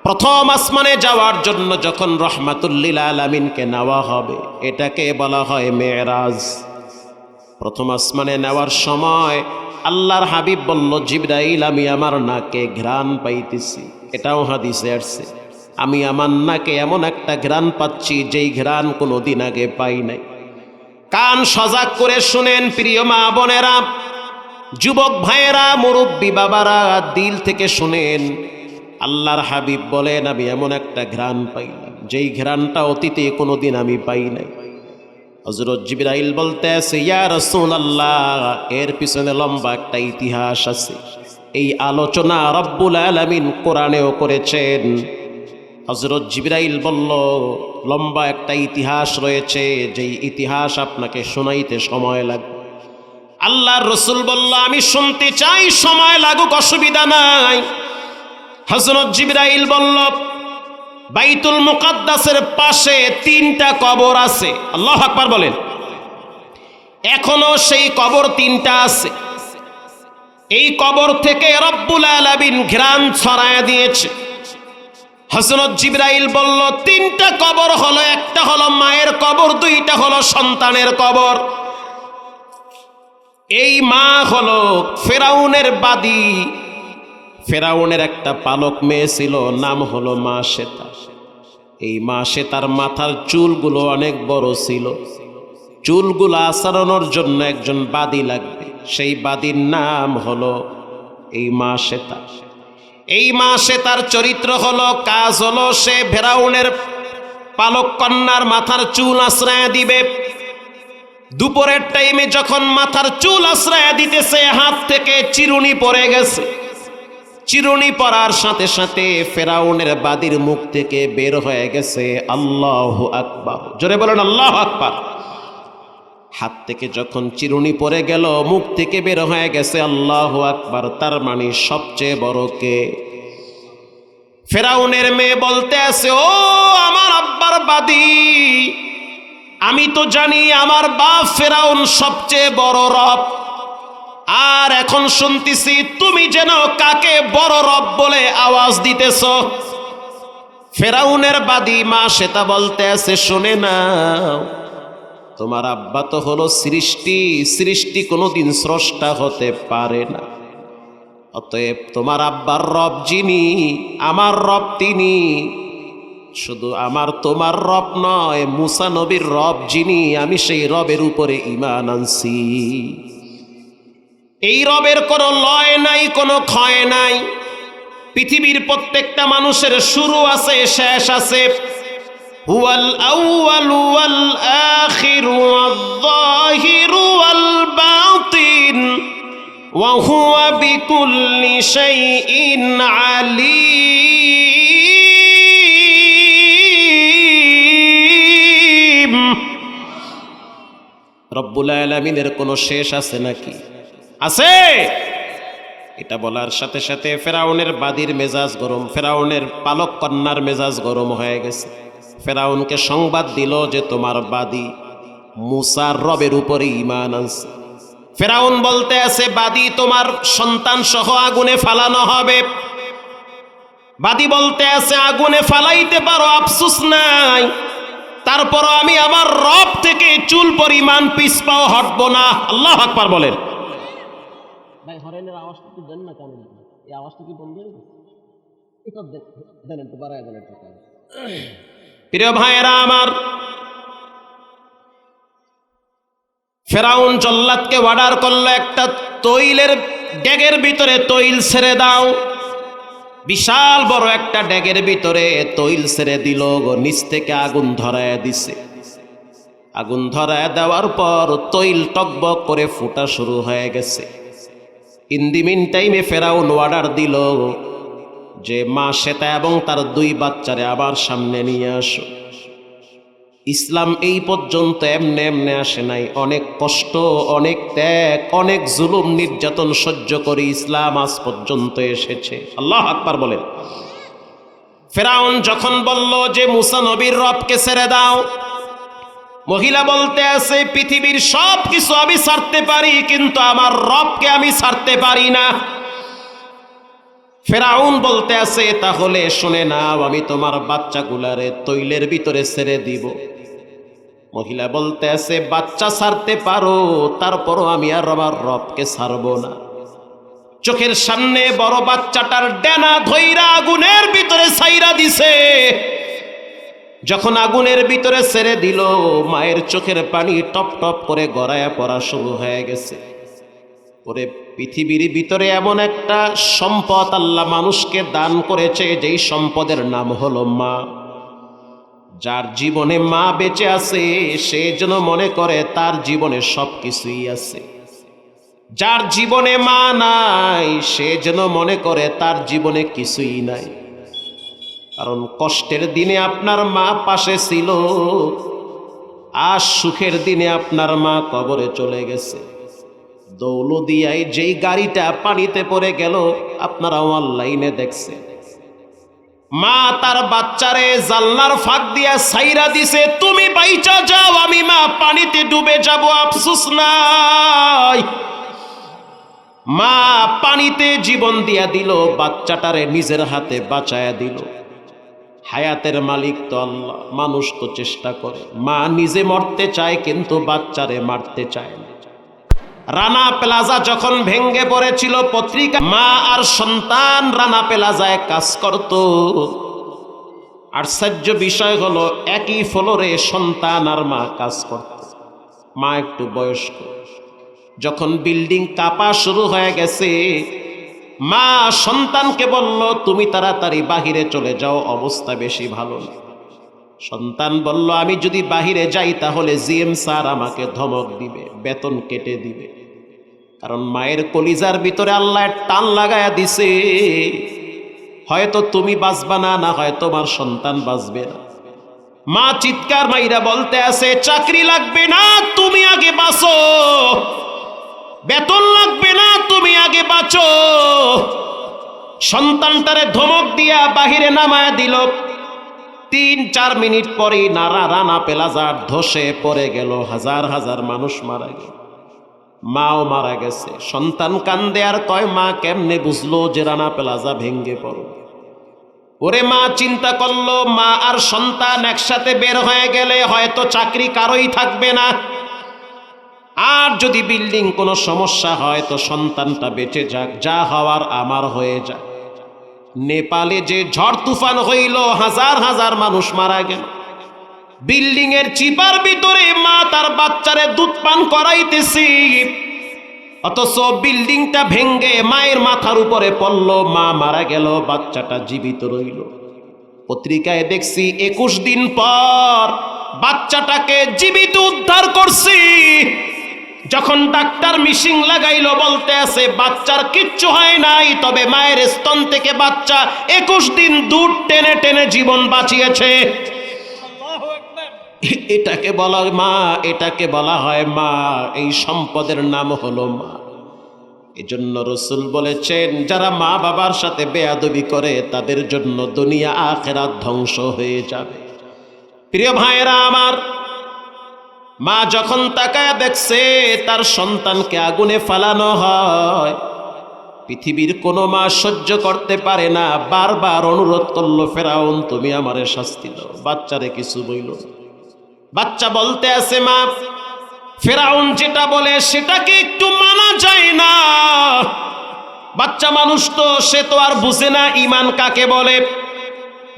প্রথম আসমানে যাওয়ার জন্য যখন রহমাতুল লিল আলামিনকে নেওয়া হবে, এটাকে বলা হয় মেরাজ। প্রথম আসমানে নেওয়ার সময় আল্লাহর হাবিব বলল জিবরাইল আমি আমার নাকে ঘ্রাণ পাইতেছি। এটাও হাদিসে আসছে, আমি আমার নাকে এমন একটা ঘ্রাণ পাচ্ছি যেই ঘ্রাণ কোনোদিন আগে পাই নাই। কান সজাগ করে শুনেন প্রিয় মা বোনেরা, যুবক ভাইয়েরা, মুরব্বী বাবারা, দিল থেকে শুনেন। আল্লাহর হাবিব বলেন আমি এমন একটা ঘ্রাণ পাইলাম যেই ঘ্রাণটা অতীতে কোনোদিন আমি পাই নাই। হযরত জিবরাইল বলতে আছে ইয়া রাসূলুল্লাহ, এর পিছনে লম্বা একটা ইতিহাস আছে। এই আলোচনা রব্বুল আলামিন কোরআনেও করেছেন। হযরত জিবরাইল বলল লম্বা একটা ইতিহাস রয়েছে, যেই ইতিহাস আপনাকে শোনাইতে সময় লাগবে। আল্লাহর রাসূল বলল আমি শুনতে চাই, সময় লাগুক অসুবিধা নাই। হযরত জিবরাইল বলল বাইতুল মুকাদ্দাসের পাশে 3টা কবর আছে। আল্লাহু আকবার বলেন। এখনো সেই কবর 3টা আছে। এই কবর থেকে রব্বুল আলামিন ঘ্রাণ ছড়ায় দিয়েছে। হযরত জিবরাইল বলল 3টা কবর হলো, একটা হলো মায়ের কবর, 2টা হলো সন্তানের কবর। এই মা হলো ফেরাউনের বাদী। ফেরাউনের একটা পালক মেয়ে ছিল, নাম হলো মা শ্বেতা। এই মা শ্বেতার মাথার চুলগুলো অনেক বড় ছিল। চুলগুলো আঁচড়ানোর জন্য একজন বাদী লাগবে, সেই বাদীর নাম হলো এই মা শ্বেতা। এই মা শ্বেতার চরিত্র হলো, কাজ হলো সে ফেরাউনের পালক কন্যার মাথার চুল আশ্রয় দিবে। দুপুরের টাইমে যখন মাথার চুল আশ্রয় দিতেছে, হাত থেকে চিরুনি পড়ে গেছে। চিরুনি পড়ার সাথে সাথে ফেরাউনের বাদীর মুখ থেকে বের হয়ে গেছে আল্লাহু আকবার। জোরে বলেন আল্লাহু আকবার। হাত থেকে যখন চিরুনি পড়ে গেল, মুখ থেকে বের হয়ে গেছে আল্লাহু আকবার। তার মানে সবচেয়ে বড় কে? ফেরাউনের মেয়ে বলতে আছে ও আমার আব্বার বাদী, আমি তো জানি আমার বাপ ফেরাউন সবচেয়ে বড় রব, আর এখন শুনতেছি তুমি যেন কাকে বড় রব বলে আওয়াজ দিতেছ। ফেরাউনের বাদী মা শ্বেতা বলতে আছে শুনে নাও, তোমার আব্বা তো হলো সৃষ্টি, সৃষ্টি কোনোদিন স্রষ্টা হতে পারে না। অতএব তোমার আব্বার রব যিনি, আমার রব তিনি। শুধু আমার তোমার রব নয়, মুসা নবীর রব যিনি, আমি সেই রবের উপরে ঈমান আনছি। এই রবের কোনো লয় নাই, কোনো ক্ষয় নাই। পৃথিবীর প্রত্যেকটা মানুষের শুরু আছে, শেষ আছে। হুয়াল আউয়ালু ওয়াল আখিরু ওয়াল যাহিরু ওয়াল বাতিন ওয়া হুয়া বিকুল্লি শাইইন আলীম। রব্বুল আলামিনের কোনো শেষ আছে নাকি? আছে। এটা বলার সাথে সাথে ফেরাউনের বাদীর মেজাজ গরম, ফেরাউনের পালক কন্যার মেজাজ গরম হয়ে গেছে। ফেরাউনকে সংবাদ দিল যে তোমার বাদী মুসার রবের উপরে ঈমান আনছে। ফেরাউন বলতে আছে বাদী তোমার সন্তান সহ আগুনে ফালানো হবে। বাদী বলতে আছে আগুনে ফালাইতে পারো, আফসোস নাই, তারপরও আমি আমার রব থেকে চুল পরিমাণ পিছপাও হটবো না। আল্লাহু আকবার বলেন। ভাই হরেনের আওয়াজটা কি দেন না কেন? এই আওয়াজটা কি বন্ধ হয়ে গেছে? এটা দেন, একটু বাড়ায় দেন একটু। প্রিয় ভাইয়েরা আমার, ফেরাউন জল্লাদকে অর্ডার করলো একটা তৈলের ড্যাগের ভিতরে তৈল ছেড়ে দাও। বিশাল বড় একটা ড্যাগের ভিতরে তৈল ছেড়ে দিল, নিচ থেকে আগুন ধরায় দিছে। আগুন ধরায় দেওয়ার পর তৈল টকবক করে ফুটা শুরু হয়ে গেছে। ইন দি মিন টাইমে ফেরাউন অর্ডার দিল যে মা শ্বেতা এবং তার 2 বাচ্চারে আবার সামনে নিয়ে আসো। ইসলাম এই পর্যন্ত এমনে এমনে আসে নাই, অনেক কষ্ট, অনেক ত্যাগ, অনেক জুলুম নির্যাতন সহ্য করে ইসলাম আজ পর্যন্ত এসেছে। আল্লাহু আকবার বলেন। ফেরাউন যখন বলল যে মুসা নবীর রবকে ছেড়ে দাও, মহিলা বলতে আছে পৃথিবীর সব কিছু আমি ছাড়তে পারি কিন্তু আমার রবকে আমি ছাড়তে পারি না। ফেরাউন বলতে আছে তাহলে শুনে নাও, আমি তোমার বাচ্চাগুলারে তৈলের ভিতরে ছেড়ে দিব। মহিলা বলতে আছে বাচ্চা ছাড়তে পারো, তারপরও আমি আর আমার রবকে ছাড়বো না। চোখের সামনে বড় বাচ্চাটার ডেনা ধইরা আগুনের ভিতরে ছাইরা দিছে। যখন আগুনের ভিতরে ছেড়ে দিল, মায়ের চোখের পানি টপ টপ করে গড়ায়া পড়া শুরু হয়ে গেছে। পরে পৃথিবীর ভিতরে এমন একটা সম্পদ আল্লাহ মানুষকে দান করেছে, যেই সম্পদের নাম হলো মা। যার জীবনে মা বেঁচে আছে সে যেন মনে করে তার জীবনে সব কিছুই আছে। যার জীবনে মা নাই সে যেন মনে করে তার জীবনে কিছুই নাই। কারণ কষ্টের দিনে আপনার মা পাশে ছিল, আর সুখের দিনে আপনার মা কবরে চলে গেছে। দৌলদিয়ায় যেই গাড়িটা পানিতে পড়ে গেল আপনারা অনলাইনে দেখছে, মা তার বাচ্চারে জানলার ফাঁক দিয়া ছাইরা দিছে, তুমি বাইচা যাও, আমি মা পানিতে ডুবে যাব, আফসোস নাই। মা পানিতে জীবন দিয়া দিল, বাচ্চাটারে নিজের হাতে বাঁচায়া দিল। হায়াতের মালিক তো আল্লাহ, মানুষ তো চেষ্টা করে। মা নিজে মরতে চায় কিন্তু বাচ্চারে মারতে চায় না। রানা প্লাজা যখন ভেঙ্গে পড়েছিল পত্রিকা, মা আর সন্তান রানা প্লাজায় কাজ করত। আশ্চর্য বিষয় হলো একই ফ্লোরে সন্তান আর মা কাজ করত। মা একটু বয়স্ক। যখন বিল্ডিং কাঁপা শুরু হয়ে গেছে, মা সন্তানকে বলল তুমি তাড়াতাড়ি বাহিরে চলে যাও, অবস্থা বেশি ভালো না। সন্তান বলল আমি যদি বাহিরে যাই তাহলে জিএম স্যার আমাকে ধমক দিবে, বেতন কেটে দিবে। কারণ মায়ের কলিজার ভিতরে আল্লাহ টান লাগায়া দিছে, হয়তো তুমি বাঁচবা না, না হয় তোমার সন্তান বাঁচবে না। মা চিৎকার মাইরা বলতে আছে চাকরি লাগবে না, তুমি আগে বাঁচো, বেতন লাগবে না, তুমি আগে বাঁচো। সন্তানটারে ধমক দিয়া বাহিরে নামায়া দিল। 3-4 মিনিট পরেই রানা প্লাজার ধসে পড়ে গেল, হাজার হাজার মানুষ মারা গেল, মাও মারা গেছে। সন্তান কান্দে আর কয় মা কেমনে বুঝলো যে রানা প্লাজা ভেঙ্গে পড়ো। ওরে মা চিন্তা করলো মা আর সন্তান একসাথে বের হয়ে গেলে হয়তো চাকরি কারোই থাকবে না, আর যদি বিল্ডিং কোনো সমস্যা হয় তো সন্তানটা বেঁচে যাক, যা হওয়ার আমার হয়ে যাক। নেপালে যে ঝড় তুফান হইল, হাজার হাজার মানুষ মারা গেল। বিল্ডিং এর চিপার ভিতরে মা তার বাচ্চারে দুধ পান করাইতেছি, অথচ বিল্ডিংটা ভেঙ্গে মায়ের মাথার উপরে পড়লো, মা মারা গেল, বাচ্চাটা জীবিত রইল। পত্রিকায় দেখছি 21 দিন পর বাচ্চাটাকে জীবিত উদ্ধার করছি। যখন ডাক্তার মিশিং লাগাইলো বলতে আছে বাচ্চার কিচ্ছু হয় নাই, তবে মায়ের স্তন থেকে বাচ্চা 21 দিন দুধ টেনে টেনে জীবন বাঁচিয়েছে। এটাকে বলা মা, এটাকে বলা হয় মা। এই সম্পদের নাম হলো মা। এজন্য রাসূল বলেছেন যারা মা বাবার সাথে বেয়াদবি করে তাদের জন্য দুনিয়া আখিরাত ধ্বংস হয়ে যাবে। প্রিয় ভাইরা আমার, মা যখন তাকায় দেখছে তার সন্তানকে আগুনে ফালানো হয়, পৃথিবীর কোনো মা সহ্য করতে পারে না, বারবার অনুরোধ করলো ফেরাউন তুমি আমারে শাস্তি দাও, বাচ্চারে কিছু বইল। বাচ্চা বলতে আছে মা ফেরাউন যেটা বলে সেটাকে একটু মানা যায় না। বাচ্চা মানুষ তো, সে তো আর বুঝে না ঈমান কাকে বলে।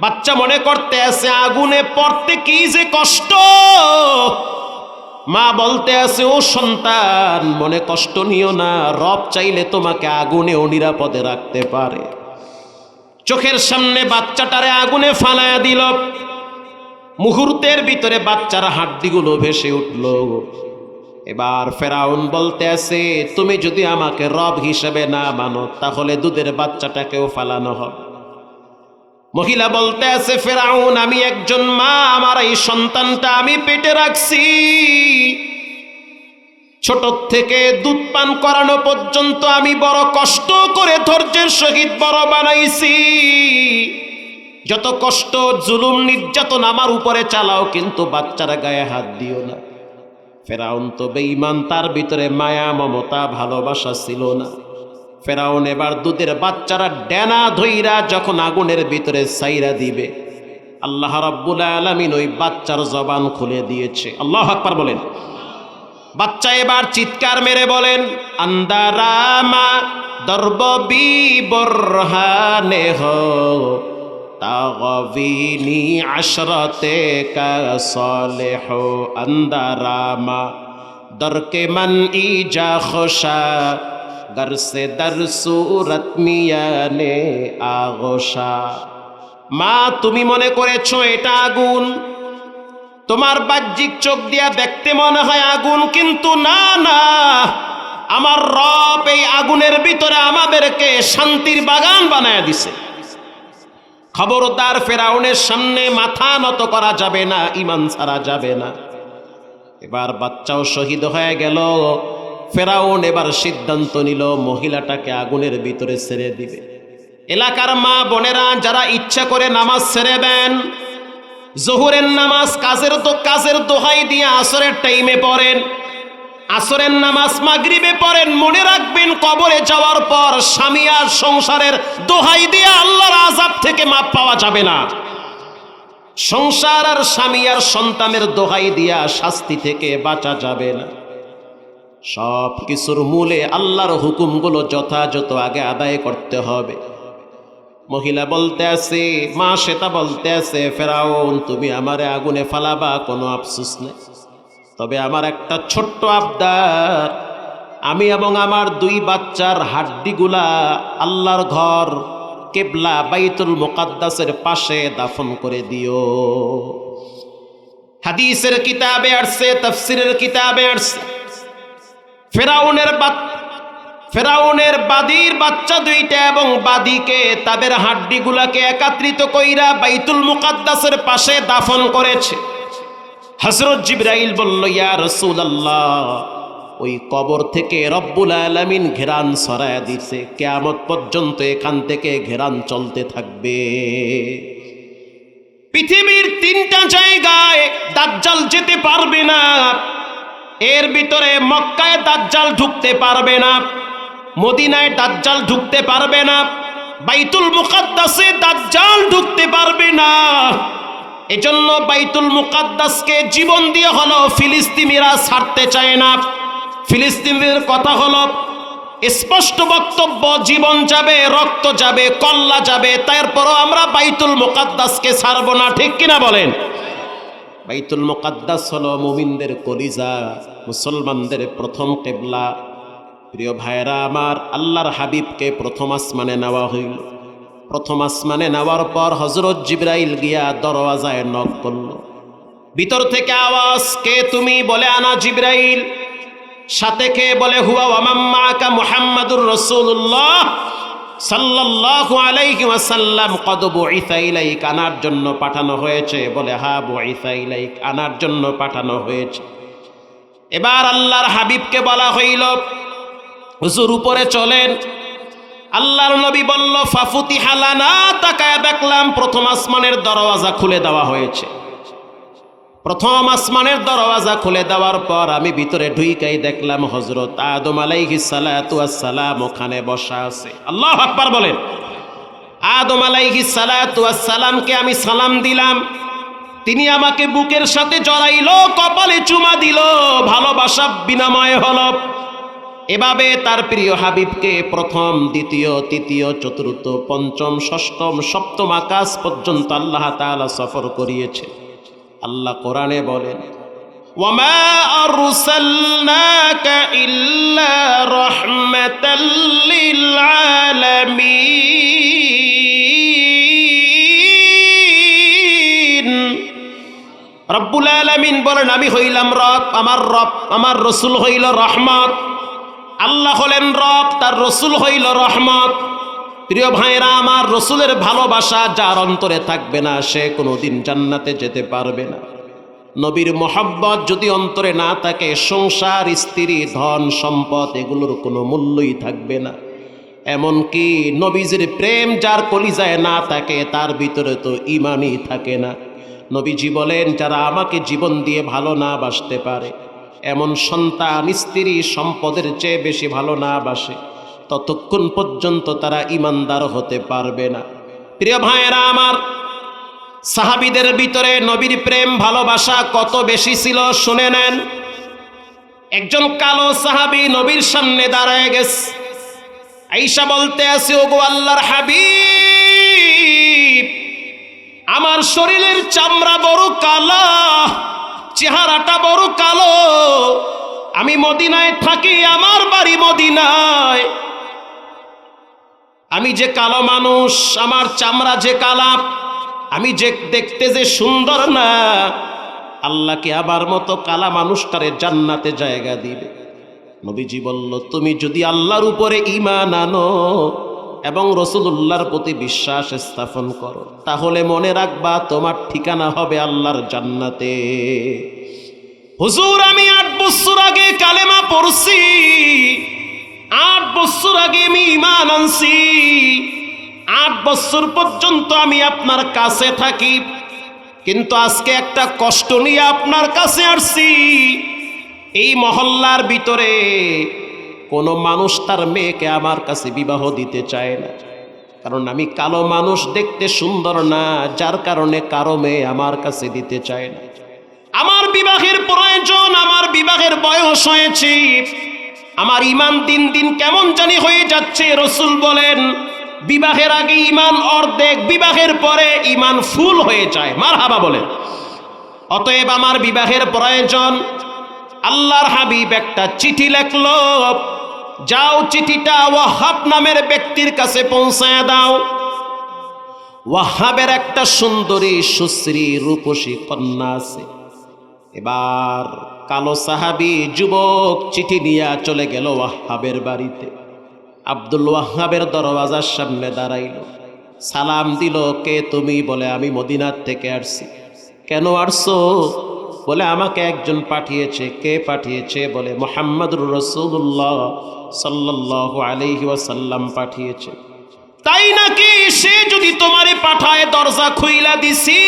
বাচ্চা মনে করতে আছে আগুনে পড়তে কি যে কষ্ট। মা বলতে আছে ও সন্তান মনে কষ্ট নিও না, রব চাইলে তোমাকে আগুনেও নিরাপদে রাখতে পারে। চোখের সামনে বাচ্চাটারে আগুনে ফালায়া দিল। মুহূর্তের ভিতরে বাচ্চার হাড্ডিগুলো ভেসে উঠল। এবার ফেরাউন বলতে আছে, তুমি যদি আমাকে রব হিসেবে না মানো তাহলে দুধের বাচ্চাটাকেও ফালানো হবে। মহিলা বলতে আছে, ফেরাউন আমি একজন মা, আমার এই সন্তানটা আমি পেটে রাখছি, ছোট থেকে দুধ পান করানো পর্যন্ত আমি বড় কষ্ট করে ধৈর্যের সহিত বড় বানাইছি, যত কষ্ট জুলুম নির্যাতন আমার উপরে চালাও কিন্তু বাচ্চার গায়ে হাত দিও না। ফেরাউন তো বেঈমান, তার ভিতরে মায়া মমতা ভালোবাসা ছিল না। ফেরাউন এবার দুধের বাচ্চারা ডেনা ধইরা যখন আগুনের ভিতরে ছাইরা দিবে, আল্লাহ রাব্বুল আলামিন ওই বাচ্চার জবান খুলে দিয়েছে। আল্লাহু আকবার বলেন। বাচ্চা এবার চিৎকার মেরে বলেন, আন্দারামা দরবি বরহানে হো তাগবিনি আশরাতে কা সালেহ, আন্দারামা দরকে মন ইজা খোশা गर से दर सूरत मियाने আগোশা। মা তুমি মনে করেছো এটা আগুন, তোমার বাহ্যিক চোখ দিয়া দেখতে মনে হয় আগুন, কিন্তু না না, আমার রব এই আগুনের ভিতরে আমাদেরকে শান্তির বাগান বানায় দিছে। খবরদার ফেরাউনের সামনে মাথা নত করা যাবে না, ঈমান ছাড়া যাবে না। এবার বাচ্চাও শহীদ হয়ে গেল। ফেরাউন এবার সিদ্ধান্ত নিল মহিলাটাকে আগুনের ভিতরে ছেড়ে দিবে। এলাকার মা বোনেরা যারা ইচ্ছা করে নামাজ ছেড়ে দেন, জোহরের নামাজ কাজের দোহাই দিয়ে আসরের টাইমে পড়েন, আসরের নামাজ মাগরিবে পড়েন, মনে রাখবেন কবরে যাওয়ার পর স্বামী আর সংসারের দোহাই দিয়ে আল্লাহর আযাব থেকে মাপ পাওয়া যাবে না। সংসার আর স্বামী আর সন্তানের দোহাই দিয়া শাস্তি থেকে বাঁচা যাবে না। সব কিছুর মূলে আল্লাহর হুকুমগুলো যথাযথ আগে আদায় করতে হবে। মহিলা বলতে আছে, মা শ্বেতা বলতে আছে, ফেরাউন তুমি আমারে আগুনে ফালাবা, কোনো আফসোস নেই, তবে আমার একটা ছোট্ট আবদার, আমি এবং আমার দুই বাচ্চার হাড্ডিগুলা আল্লাহর ঘর কিবলা বাইতুল মুকাদ্দাসের পাশে দাফন করে দিও। হাদিসের কিতাবে আসছে, তাফসীরের কিতাবে আসছে, ফেরাউনের বাদীর বাচ্চা দুইটা এবং বাদীকে তাদের হাড্ডিগুলাকে একত্রিত কইরা বাইতুল মুকাদ্দাসের পাশে দাফন করেছে। হযরত জিবরাইল বলল, ইয়া রাসূলুল্লাহ, ওই কবর থেকে রব্বুল আলামিন ঘেরান ছড়ায়া দিছে, কিয়ামত পর্যন্ত এখান থেকে ঘেরান চলতে থাকবে। পৃথিবীর 3টা জায়গায় দাজ্জাল যেতে পারবে না, এর ভিতরে মক্কায় দাজ্জাল ঢুকতে পারবে না, মদিনায় দাজ্জাল ঢুকতে পারবে না, বাইতুল মুকাদ্দাসে দাজ্জাল ঢুকতে পারবে না। এজন্য বাইতুল মুকাদ্দাসকে জীবন দিয়ে হলো ফিলিস্তিনিরা ছাড়তে চায় না। ফিলিস্তিনের কথা হলো স্পষ্ট বক্তব্য, জীবন যাবে, রক্ত যাবে, কল্লা যাবে, তারপরও আমরা বাইতুল মুকাদ্দাসকে ছাড়ব না, ঠিক কিনা বলেন? বাইতুল মুকাদ্দাস হলো মুমিনদের কলিজা, মুসলমানদের প্রথম কিবলা। প্রিয় ভাইরা আমার, আল্লাহর হাবিবকে প্রথম আসমানে নেওয়া হইল। প্রথম আসমানে নেওয়ার পর হযরত জিবরাইল গিয়া দরওয়াজায় নক করল। ভিতর থেকে আওয়াজ, কে তুমি? বলে আনা জিবরাইল। সাথে কে? বলে হুয়া ওয়া মান মাআকা মুহাম্মাদুর রাসূলুল্লাহ সাল্লাল্লাহু আলাইহি ওয়াসাল্লাম কদ বুইসা ইলাইক, আনার জন্য পাঠানো হয়েছে। বলে হ্যাঁ, বুইসা ইলাইক, আনার জন্য পাঠানো হয়েছে। এবার আল্লাহর হাবিবকে বলা হইল, হুজুর উপরে চলেন। আল্লাহর নবী বলল, ফাফুতিহা লানা, তাকায় দেখলাম প্রথম আসমানের দরওয়াজা খুলে দেওয়া হয়েছে। প্রথম আসমানের দরওয়াজা খুলে দেওয়ার পর আমি ভিতরে ঢুইকাই দেখলাম হযরত আদম আলাইহিস সালাতু ওয়াস সালাম ওখানে বসা আছে। আল্লাহু আকবার বলেন। আদম আলাইহিস সালাতু ওয়াস সালামকে আমি সালাম দিলাম, তিনি আমাকে বুকের সাথে জড়াইলো, কপালে চুমা দিল, ভালোবাসা বিনিময় হলো। এভাবে তার প্রিয় হাবিবকে প্রথম, দ্বিতীয়, তৃতীয়, চতুর্থ, পঞ্চম, ষষ্ঠম, সপ্তম আকাশ পর্যন্ত আল্লাহ তাআলা সফর করিয়েছে। আল্লাহ কোরআনে বলেন, ওয়ামা আরসালনাকা ইল্লা রাহমাতাল লিল আলামিন রব্বুল আলামিন বলেন আমি হইলাম রব, আমার রসুল হইল রহমত। আল্লাহ হলেন রব, তার রসুল হইল রহমত। প্রিয় ভাইরা আমার, রসুলের ভালোবাসা যার অন্তরে থাকবে না সে কোনোদিন জান্নাতে যেতে পারবে না। নবীর মোহাব্বত যদি অন্তরে না থাকে, সংসার, স্ত্রী, ধন সম্পদ এগুলোর কোনো মূল্যই থাকবে না। এমনকি নবীজির প্রেম যার কলিজায় না থাকে তার ভিতরে তো ঈমানই থাকে না। নবীজি বলেন যারা আমাকে জীবন দিয়ে ভালো না বাসতে পারে, এমন সন্তান, স্ত্রী, সম্পদের চেয়ে বেশি ভালো না বাসে, ততক্ষণ পর্যন্ত তারা ঈমানদার হতে পারবে না। প্রিয় ভাইয়েরা আমার, সাহাবীদের ভিতরে নবীর প্রেম ভালোবাসা কত বেশি ছিল শুনে নেন। একজন কালো সাহাবী নবীর সামনে দাঁড়ায় গেছে। আয়েশা বলতে আছে, ওগো আল্লাহর হাবিব, আমার শরীরের চামড়া বড় কালো, চেহারাটা বড় কালো, আমি মদিনায় থাকি, আমার বাড়ি মদিনায়, আমি যে কালো মানুষ, আমার চামড়া যে কালা, আমি যে দেখতে যে সুন্দর না, আল্লাহ কি আমার মতো কালা মানুষটারে জান্নাতে জায়গা দিবে? নবীজি বলল, তুমি যদি আল্লাহর উপরে ঈমান আনো এবং রাসূলুল্লাহর প্রতি বিশ্বাস স্থাপন করো, তাহলে মনে রাখবা তোমার ঠিকানা হবে আল্লাহর জান্নাতে। হুজুর, আমি 8 বছর আগে কালেমা পড়ছি, 8 বছর আগে আমি ঈমান আনছি, 8 বছর পর্যন্ত আমি আপনার কাছে থাকি, কিন্তু আজকে একটা কষ্ট নিয়ে আপনার কাছে আসছি। এই মহল্লার ভিতরে কোনো মানুষ তার মেয়েকে আমার কাছে বিবাহ দিতে চায় না, কারণ আমি কালো মানুষ, দেখতে সুন্দর না, যার কারণে কারো মেয়ে আমার কাছে দিতে চায় না। আমার বিবাহের প্রয়োজন, আমার বিবাহের বয়স হয়েছে, আমার ঈমান দিন দিন কেমন জানি হয়ে যাচ্ছে। রাসূল বলেন, বিবাহের আগে ঈমান অর্ধেক, বিবাহের পরে ঈমান ফুল হয়ে যায়। মারহাবা বলেন। অতএব আমার বিবাহের প্রয়োজন। আল্লাহর হাবিব একটা চিঠি লেখলো, যাও চিঠিটা ওয়াহাব নামের ব্যক্তির কাছে পৌঁছায় দাও। ওয়াহাবের একটা সুন্দরী, সুশ্রী, রূপসী কন্যা আছে। এবার কালো সাহাবী যুবক চিঠি নিয়ে চলে গেল ওয়াহাবের বাড়িতে। আব্দুল ওয়াহাবের দরওয়াজার সামনে দাঁড়াইল, সালাম দিল। কে তুমি? বলে আমি মদিনার থেকে আসছি। কেন আসছো? বলে আমাকে একজন পাঠিয়েছে। কে পাঠিয়েছে? বলে মুহাম্মদুর রাসূলুল্লাহ সাল্লাল্লাহু আলাইহি ওয়াসাল্লাম পাঠিয়েছে। তাই নাকি? সে যদি তোমারে পাঠায়, দরজা খুইলা দিছি,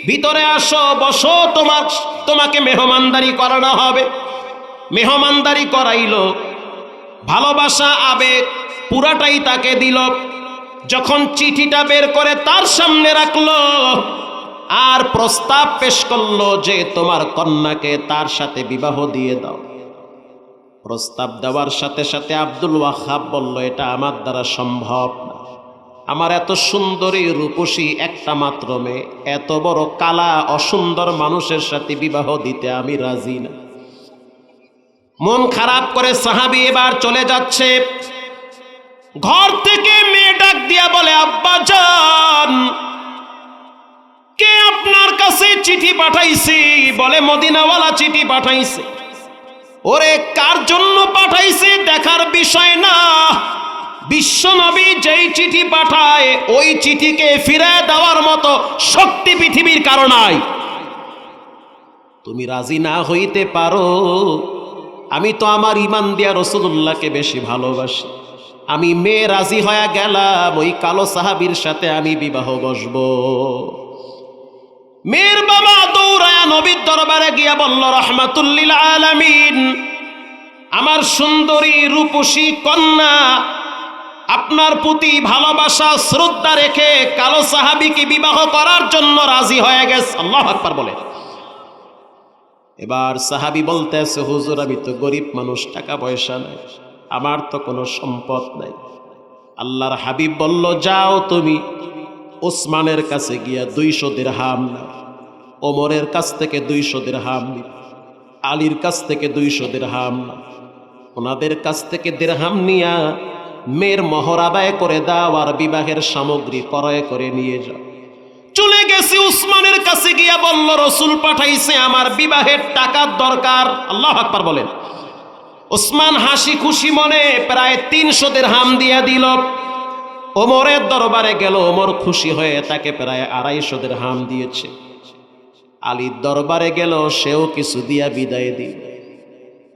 ভিতরে আসো, বসো, তোমাকে মেহমানদারি করানো হবে। মেহমানদারি করাইলো, ভালোবাসা, আবেগ পুরাটাই তাকে দিল। যখন চিঠিটা বের করে তার সামনে রাখলো আর প্রস্তাব পেশ করলো যে তোমার কন্যাকে তার সাথে বিবাহ দিয়ে দাও। প্রস্তাব দেওয়ার সাথে সাথে আব্দুল ওয়াহাব বলল, এটা আমার দ্বারা সম্ভব না। আমার এত সুন্দরী, রূপসী একটা মাত্র মেয়ে, এত বড় কালা অসুন্দর মানুষের সাথে বিবাহ দিতে আমি রাজি না। মন খারাপ করে সাহাবী এবার চলে যাচ্ছে। ঘর থেকে মেয়ে ডাক দিয়া বলে, আব্বা জান, কে আপনার কাছে চিঠি পাঠাইছে? বলে মদিনাওয়ালা চিঠি পাঠাইছে। ওরে, কার জন্য পাঠাইছে দেখার বিষয় না, বিশ্বনবী যেই চিঠি পাঠায় ওই চিঠিকে ফিরে দেওয়ার মতো শক্তি পৃথিবীর কারো নাই। তুমি রাজি না হইতে পারো, আমি তো আমার ঈমান দিয়া রাসূলুল্লাহকে বেশি ভালোবাসি। আমি মেয়ে রাজি হয়ে গেলাম, ওই কালো সাহাবীর সাথে আমি বিবাহ বসবো। মেয়ের বাবা দৌড়ায়া নবীর দরবারে গিয়া বলল, রাহমাতুল লিল আলামিন, আমার সুন্দরী রূপসী কন্যা আপনার প্রতি ভালোবাসা, শ্রদ্ধা রেখে কালো সাহাবীকে বিবাহ করার জন্য রাজি হয়ে গেছে। আল্লাহু আকবার বলে। এবার সাহাবী বলতেছে, হুজুর, আমি তো গরিব মানুষ, টাকা পয়সা নাই, আমার তো কোনো সম্পদ নাই। আল্লাহর হাবিব বলল, যাও তুমি ওসমানের কাছে গিয়া 200 দিরহাম নাও, ওমরের কাছ থেকে 200 দিরহাম নিও, আলীর কাছ থেকে 200 দিরহাম নাও। ওনাদের কাছ থেকে দিরহাম নিয়া মেয়ের মোহর আদায় করে দাও আর বিবাহের সামগ্রী ক্রয় করে নিয়ে যাও। চলে গেছি উসমানের কাছে গিয়া বলল, রসুল পাঠাইছে, আমার বিবাহের টাকার দরকার। আল্লাহু আকবার বলেন। উসমান হাসি খুশি মনে প্রায় 300 দিরহাম দিয়া দিল। ওমরের দরবারে গেল, ওমর খুশি হয়ে তাকে প্রায় 250 দিরহাম দিয়েছে। আলীর দরবারে গেল, সেও কিছু দিয়া বিদায় দিল।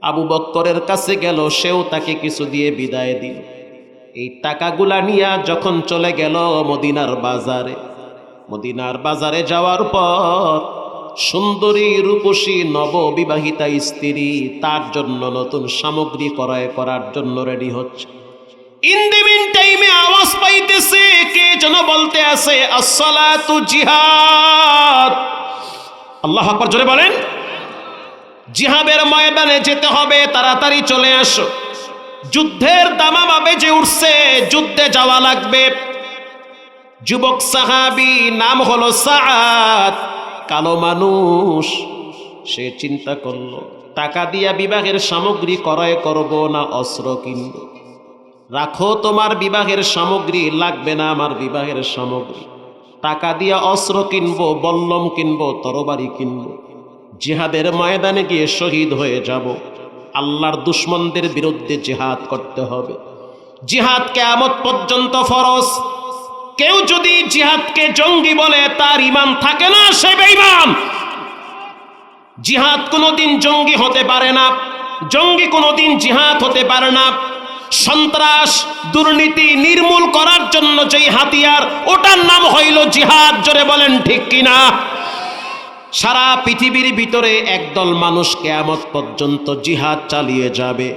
আবু বক্করের কাছে গেল, সেও তাকে কিছু দিয়ে বিদায় দিল। এই টাকাগুলা নিয়ে যখন চলে গেল মদিনার বাজারে, মদিনার বাজারে যাওয়ার পর সুন্দরী রূপসী নববিবাহিতা স্ত্রী তার জন্য নতুন সামগ্রী ক্রয় করার জন্য রেডি হচ্ছে। ইন দি মিন টাইমে আওয়াজ পাইতেছে, কে যেন বলতে আছে, আসসালাতু জিহাদ। আল্লাহু আকবার, জোরে বলেন। জিহাদের ময়দানে যেতে হবে, তাড়াতাড়ি চলে আসো। যুদ্ধের দামামা বেজে উঠছে, যুদ্ধে যাওয়া লাগবে। যুবক সাহাবী, নাম হলো সাআদ, কালো মানুষ। সে চিন্তা করলো, টাকা দিয়া বিবাহের সামগ্রী ক্রয় করব না অস্ত্র কিনব? রাখো তোমার বিবাহের সামগ্রী, লাগবে না আমার বিবাহের সামগ্রী। টাকা দিয়া অস্ত্র কিনবো, বল্লম কিনবো, তরবারি কিনবো। জিহাদের ময়দানে গিয়ে শহীদ হয়ে যাব। আল্লাহর দুশমনদের বিরুদ্ধে জিহাদ করতে হবে। জিহাদ কিয়ামত পর্যন্ত ফরজ। কেউ যদি জিহাদকে জঙ্গি বলে, তার ঈমান থাকে না, সে বেঈমান। জিহাদ কোনোদিন জঙ্গি হতে পারে না, জঙ্গি কোনোদিন জিহাদ হতে পারে না। সন্ত্রাস দুর্নীতি নির্মূল করার জন্য যেই হাতিয়ার, ওটার নাম হইল জিহাদ। জোরে বলেন ঠিক কিনা? সারা পৃথিবীর ভিতরে একদল মানুষ কিয়ামত পর্যন্ত জিহাদ চালিয়ে যাবে।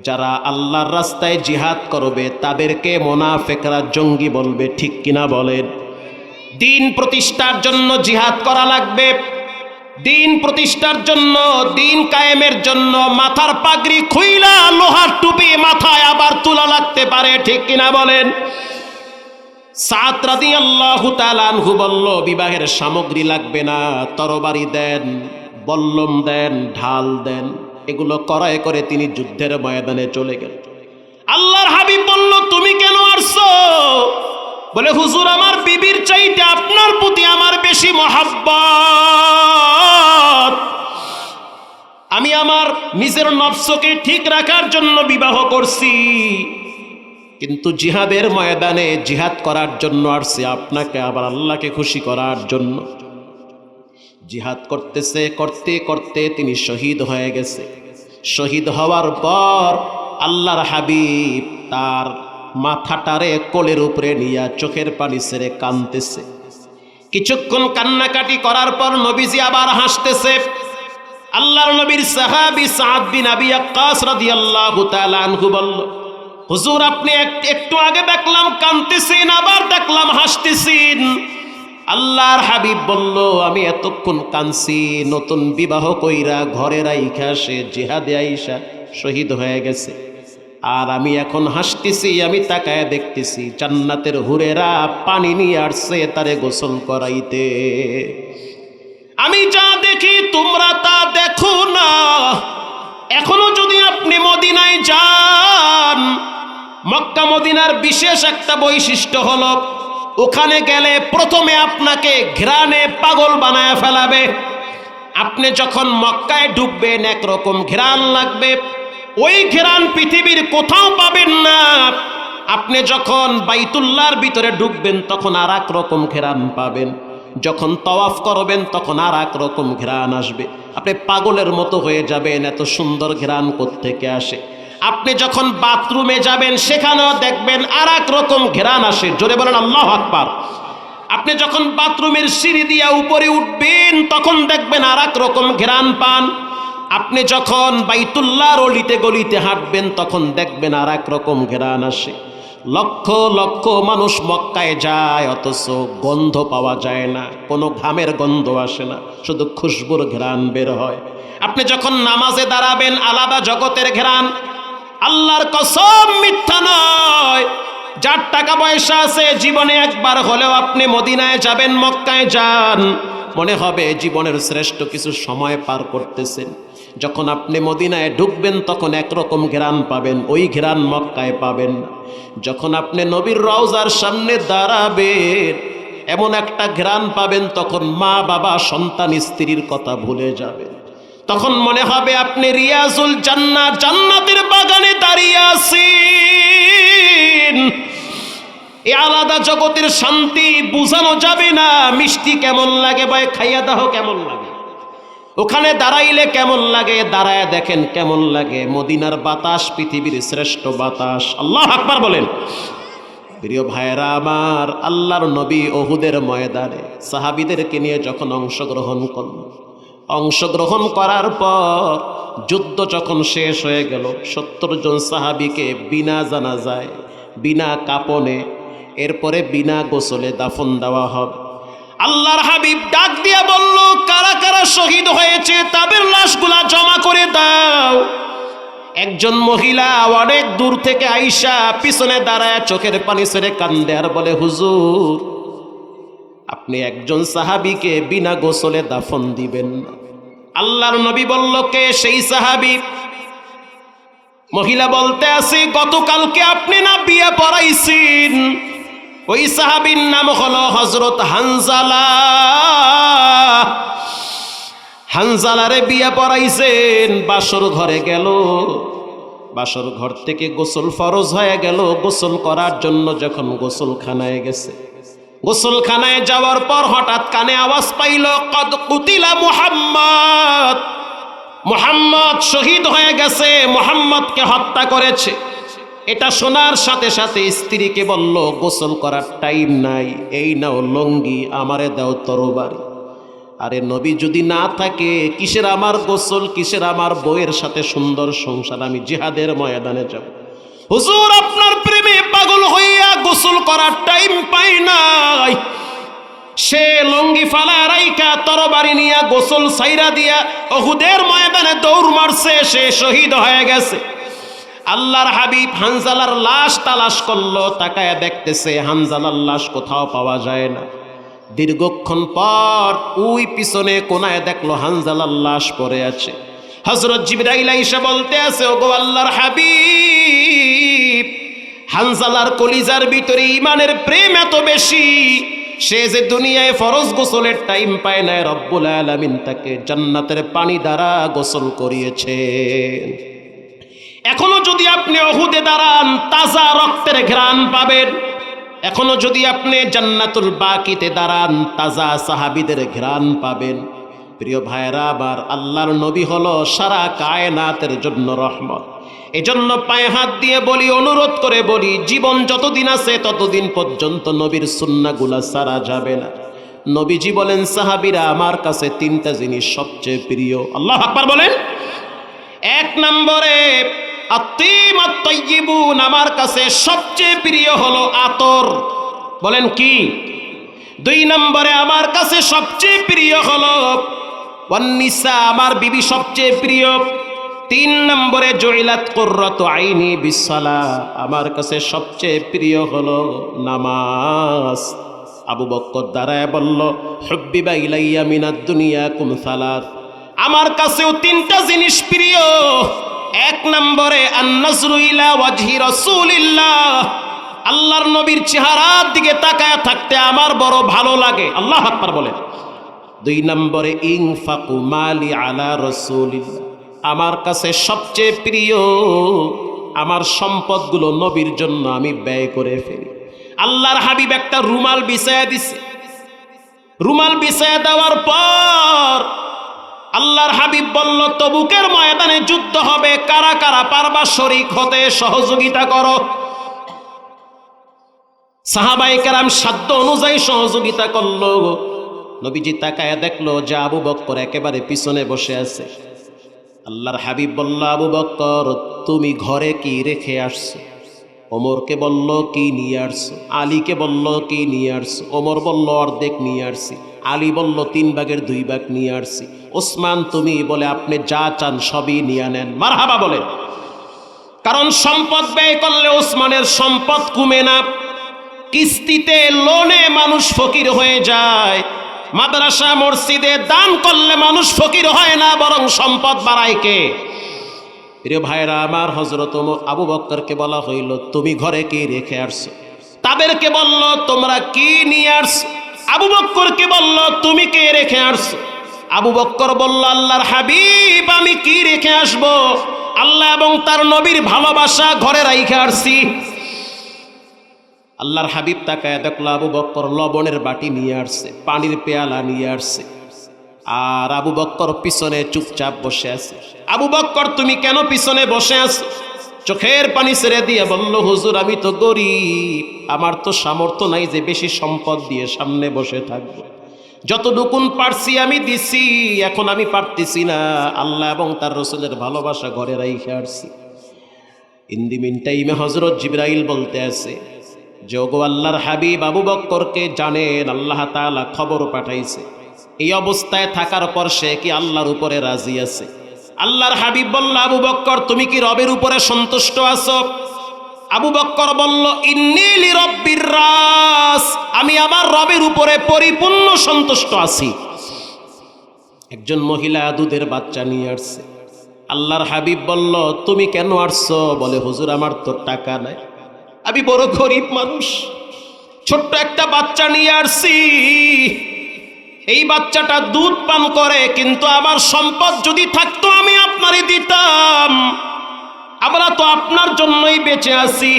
যারা আল্লাহর রাস্তায় জিহাদ করবে তাদেরকে মুনাফিকরা জঙ্গি বলবে, ঠিক কিনা বলেন? দিন প্রতিষ্ঠার জন্য জিহাদ করা লাগবে। দিন প্রতিষ্ঠার জন্য, দিন কায়েমের জন্য মাথার পাগড়ি খুইলা লোহার টুপি মাথায় আবার তোলা লাগতে পারে, ঠিক কিনা বলেন? সাদ রাদিয়াল্লাহু তাআলা আনহু বলল, বিবাহের সামগ্রী লাগবে না, তরবারি দেন, বল্লম দেন, ঢাল দেন। এগুলো ক্রয় করে তিনি যুদ্ধের ময়দানে চলে গেলেন। আল্লাহর হাবিব বলল, তুমি কেন আসছো? বলে, হুজুর, আমার বিবির চাইতে আপনার প্রতি আমার বেশি মহব্বত। আমি আমার নিজের নফসকে ঠিক রাখার জন্য বিবাহ করছি, কিন্তু জিহাদের ময়দানে জিহাদ করার জন্য আসছি, আপনাকে আবার আল্লাহকে খুশি করার জন্য। জিহাদ করতেছে, করতে করতে তিনি শহীদ হয়ে গেছে। শহীদ হওয়ার পর আল্লাহর হাবিব তার মাথাটারে কোলের উপরে নিয়ে চোখের পানি ছেড়ে কাঁদতেছে। কিছুক্ষণ কান্নাকাটি করার পর নবীজি আবার হাসতেছে। আল্লাহর নবীর সাহাবী সাদ বিন আবি ওয়াক্কাস রাদিয়াল্লাহু তাআলা আনহু বলল, হুজুর, আপনি একটু আগে দেখলাম কাঁদতেছেন, আবার দেখলাম হাসতেছেন। আল্লাহর হাবিব বলল, আমি এতক্ষণ কাঁদছি, নতুন বিবাহ কইরা ঘরে রাইখা সে জিহাদে আইসা শহীদ হয়ে গেছে। আর আমি এখন হাসতেছি, আমি তাকায় দেখতেছি জান্নাতের হুরেরা পানি নিয়ে আসছে তারে গোসল করাইতে। আমি যা দেখি তোমরা তা দেখো না। এখনো যদি আপনি মদিনায় যান, মক্কা মদিনার বিশেষ একটা বৈশিষ্ট্য হলো, ওখানে গেলে প্রথমে আপনাকে ঘ্রাণে পাগল বানায় ফেলাবে। আপনি যখন মক্কায় ঢুকবেন একরকম ঘ্রাণ লাগবে, ওই ঘ্রাণ পৃথিবীর কোথাও পাবেন না। আপনি যখন বাইতুল্লাহর ভিতরে ঢুকবেন তখন আর এক রকম ঘ্রাণ পাবেন। যখন তাওয়াফ করবেন তখন আর এক রকম ঘ্রাণ আসবে। আপনি পাগলের মতো হয়ে যাবেন, এত সুন্দর ঘ্রাণ কোত্থেকে আসে। আপনি যখন বাথরুমে যাবেন সেখানেও দেখবেন আর এক রকম ঘ্রাণ আসে। জোরে বলেন আল্লাহু আকবার। আপনি যখন বাথরুমের সিঁড়ি দিয়া উপরে উঠবেন তখন দেখবেন আর এক রকম ঘ্রাণ পান। আপনি যখন বাইতুল্লাহর অলিতে গলিতে হাঁটবেন তখন দেখবেন আর এক রকম ঘ্রাণ আসে। লক্ষ লক্ষ মানুষ মক্কায় যায়, অথচ গন্ধ পাওয়া যায় না, কোনো ঘামের গন্ধ আসে না, শুধু খুশবুর ঘ্রাণ বের হয়। আপনি যখন নামাজে দাঁড়াবেন আলাদা জগতের ঘ্রাণ। আল্লাহর কসম, মিথ্যা নয়। যার টাকা পয়সা আছে জীবনে একবার হলেও আপনি মদিনায় যাবেন, মক্কায় যান, মনে হবে জীবনের শ্রেষ্ঠ কিছু সময় পার করতেছেন। যখন আপনি মদিনায় ঢুকবেন তখন একরকম ঘ্রাণ পাবেন, ওই ঘ্রাণ মক্কায় পাবেন না। যখন আপনি নবীর রওজার সামনে দাঁড়াবেন এমন একটা ঘ্রাণ পাবেন, তখন মা বাবা সন্তান স্ত্রীর কথা ভুলে যাবেন। তখন মনে হবে আপনি রিয়াজুল জান্নাত, জান্নাতের বাগানে দাঁড়িয়ে আছেন। এই আলাদা জগতের শান্তি বুঝানো যাবে না। মিষ্টি কেমন লাগে ভাই, খাইয়া দাও কেমন লাগে, ওখানে দাঁড়াইলে কেমন লাগে, দাঁড়ায় দেখেন কেমন লাগে। মদিনার বাতাস পৃথিবীর শ্রেষ্ঠ বাতাস। আল্লাহু আকবার বলেন। প্রিয় ভাইরা আমার, আল্লাহর নবী উহুদের ময়দানে সাহাবীদেরকে নিয়ে যখন অংশগ্রহণ করার পর যুদ্ধ যখন শেষ হয়ে গেল, 70 জন সাহাবীকে বিনা জানাজায়, বিনা কাপনে, এরপরে বিনা গোসলে দাফন দেওয়া হবে। আল্লাহর হাবিব ডাক দিয়া বলল, কারা কারা শহীদ হয়েছে তাদের লাশগুলা জমা করে দাও। একজন মহিলা অনেক দূর থেকে আইসা পিছনে দাঁড়ায় চোখের পানি ছেড়ে কান্দে আর বলে, হুজুর আপনি একজন সাহাবীকে বিনা গোসলে দাফন দিবেন না। আল্লাহর নবী বলল, কে সেই সাহাবী? মহিলা বলতে আছে, গতকালকে আপনি না বিয়ে পড়াইছেন, ওই সাহাবীর নাম হলো হযরত হানজালা। হানজালারে বিয়ে পড়াইছেন। বাসর ঘরে গেল, বাসর ঘর থেকে গোসল ফরজ হয়ে গেল। গোসল করার জন্য যখন গোসলখানায় গেছে, গোসলখানায় যাওয়ার পর হঠাৎ কানে আওয়াজ পাইল, কদ কুতিলা মুহাম্মদ, মুহাম্মদ শহীদ হয়ে গেছে, মুহাম্মদকে হত্যা করেছে। এটা শোনার সাথে সাথে স্ত্রীকে বলল, গোসল করার টাইম নাই, এই নাও লঙ্গি, আমারে দাও তরবারি। আরে নবী যদি না থাকে, কিসের আমার গোসল, কিসের আমার বউয়ের সাথে সুন্দর সংসার, আমি জিহাদের ময়দানে যাব। হুজুর আপনার প্রেমে পাগল হইয়া গোসল করার টাইম পাই নাই। সে লঙ্গি ফালা রাইকা তরবারি নিয়া গোসল সাইরা দিয়া উহুদের ময়দানে দৌড় মারছে, সে শহীদ হয়ে গেছে। আল্লাহর হাবিব হানজালার লাশ তালাশ করলো, তাকায় দেখতেছে হানজালার লাশ কোথাও পাওয়া যায় না। দীর্ঘক্ষণ পর ওই পিছনে কোনায় দেখলো হানজালার লাশ পড়ে আছে। হযরত জিবরাইল আইসা বলতে আছে, ওগো আল্লাহর হাবিব, হানজালার কলিজার ভিতরে ঈমানের প্রেম এত বেশি, সে যে দুনিয়ায় ফরজ গোসলের টাইম পায় না, রব্বুল আলামিন তাকে জান্নাতের পানি দ্বারা গোসল করিয়েছে। এখনো যদি আপনি উহুদে দাঁড়ান, তাজা রক্তের ঘ্রাণ পাবেন। এখনো যদি আপনি জান্নাতুল বাকিতে দাঁড়ান, তাজা সাহাবীদের ঘ্রাণ পাবেন। প্রিয় ভাইরা আবার, আল্লাহর নবী হলো সারা কায়নাতের জন্য রহমত। এজন্য পায়ে হাত দিয়ে বলি, অনুরোধ করে বলি, জীবন যতদিন আছে ততদিন পর্যন্ত নবীর সুন্নাহগুলা সারা যাবে না। নবীজি বলেন, সাহাবীরা আমার কাছে 3টা জিনিস সবচেয়ে প্রিয়। আল্লাহু আকবার বলেন। 1 নম্বরে আত্তিমাত তাইয়্যিবুন, আমার কাছে সবচেয়ে প্রিয় হলো আতর। বলেন কি? 2 নম্বরে আমার কাছে সবচেয়ে প্রিয় হলো ওয়ান্নিসা, আমার বিবি সবচেয়ে প্রিয়। 3 নম্বরে জুইলাত কুররাতু আইনি বিসসালাহ, আমার কাছে সবচেয়ে প্রিয় হলো নামাজ। আবু বকর দাঁড়ায় বলল, হুব্বিবা ইলাইয়া মিনাদ দুনিয়া কুম সালাত, আমার কাছেও 3টা জিনিস প্রিয়। 1 নম্বরে আন-নাজরু ইলা ওয়াজহি রাসূলিল্লাহ, আল্লাহর নবীর চেহারার দিকে তাকায় থাকতে আমার বড় ভালো লাগে। আল্লাহু আকবার বলেন। 2 নম্বরে ইনফাকু মালি আলা রাসূলিল্লাহ, আমার কাছে সবচেয়ে প্রিয় আমার সম্পদগুলো নবীর জন্য আমি ব্যয় করে ফেলি। আল্লাহর হাবিব একটা রুমাল বিছায়া দিছে। রুমাল বিছায়া দেওয়ার পর আল্লাহর হাবিব বলল, তবুকের ময়দানে যুদ্ধ হবে, কারা কারা পারবা শরীক হতে, সহযোগিতা করো। সাহাবায়ে কেরাম সাধ্য অনুযায়ী সহযোগিতা করলো। নবীজি তাকায়া দেখলো যে আবু বকর একেবারে পিছনে বসে আছে। আল্লাহর হাবিব বলল, আবু বকর তুমি ঘরে কি রেখে আসছো? ওমরকে বলল, কি নিয়ে আসছো? আলীকে বলল, কি নিয়ে আসছো? ওমর বলল, অর্ধেক নিয়ে আসছি। আলী বলল, 3 ভাগের 2 ভাগ নিয়ে আসছি। ওসমান তুমি, বলে আপনি যা চান সবই নিয়ে নেন। মারহাবা বলেন। কারণ সম্পদ ব্যয় করলে ওসমানের সম্পদ কমে না। কিস্তিতে লোনে মানুষ ফকির হয়ে যায়। মাদ্রাসা মসজিদে দান করলে মানুষ ফকির হয় না, বরং সম্পদ বাড়ায় কে? প্রিয় ভাইরা আমার, হযরত আবু বকরকে বলা হইল, তুমি ঘরে কি রেখে আসছো? তাদেরকে বলল, তোমরা কি নিয়ে আসছো? আবু বক্করকে বলল, তুমি কে রেখে আসছো? আবু বক্কর বলল, আল্লাহর হাবিব, আমি কি রেখে আসব? আল্লাহ এবং তার নবীর ভালোবাসা ঘরে রাইখে আসছি। আল্লাহর হাবিব তাকায় দেখলো আবু বক্কর লবণের বাটি নিয়ে আসছে, পানির পেয়ালা নিয়ে আসছে, আর আবু বক্কর পিছনে চুপচাপ বসে আছে। আবু বক্কর, তুমি কেন পিছনে বসে আছো? চোখের পানি ছেড়ে দিয়ে বলল, হুজুর, আমি তো গরিব, আমার তো সামর্থ্য নাই যে বেশি সম্পদ দিয়ে সামনে বসে থাকবো। যতটুকুন পারছি আমি দিছি, এখন আমি পারতেছি না। আল্লাহ এবং তার রাসূলের ভালোবাসা ঘরে রাইখে আসছি। ইন দি মিন টাইমে হযরত জিবরাইল বলতে আছে যে, ওগো আল্লাহর হাবিব, আবু বক্করকে জানেন আল্লাহ তাআলা খবর পাঠাইছে এই অবস্থায় থাকার পর সে কি আল্লাহর উপরে রাজি আছে? আল্লাহর হাবিব বলল, আবু বক্কর, তুমি কি রবের উপরে সন্তুষ্ট আছো? আবু বক্কর বলল, ইন্নী লিরাব্বির রাস, আমি আমার রবের উপরে পরিপূর্ণ সন্তুষ্ট আছি। একজন মহিলা দুধের বাচ্চা নিয়ে আসছে। আল্লাহর হাবিব বলল, তুমি কেন আসছো? বলে, হুজুর, আমার তো টাকা নাই, আমি বড় গরিব মানুষ, ছোট্ট একটা বাচ্চা নিয়ে আসছি। এই বাচ্চাটা দুধ পান করে, কিন্তু আমার সম্পদ যদি থাকতো আমি আপনারই দিতাম। আমরা তো আপনার জন্যই বেঁচে আছি,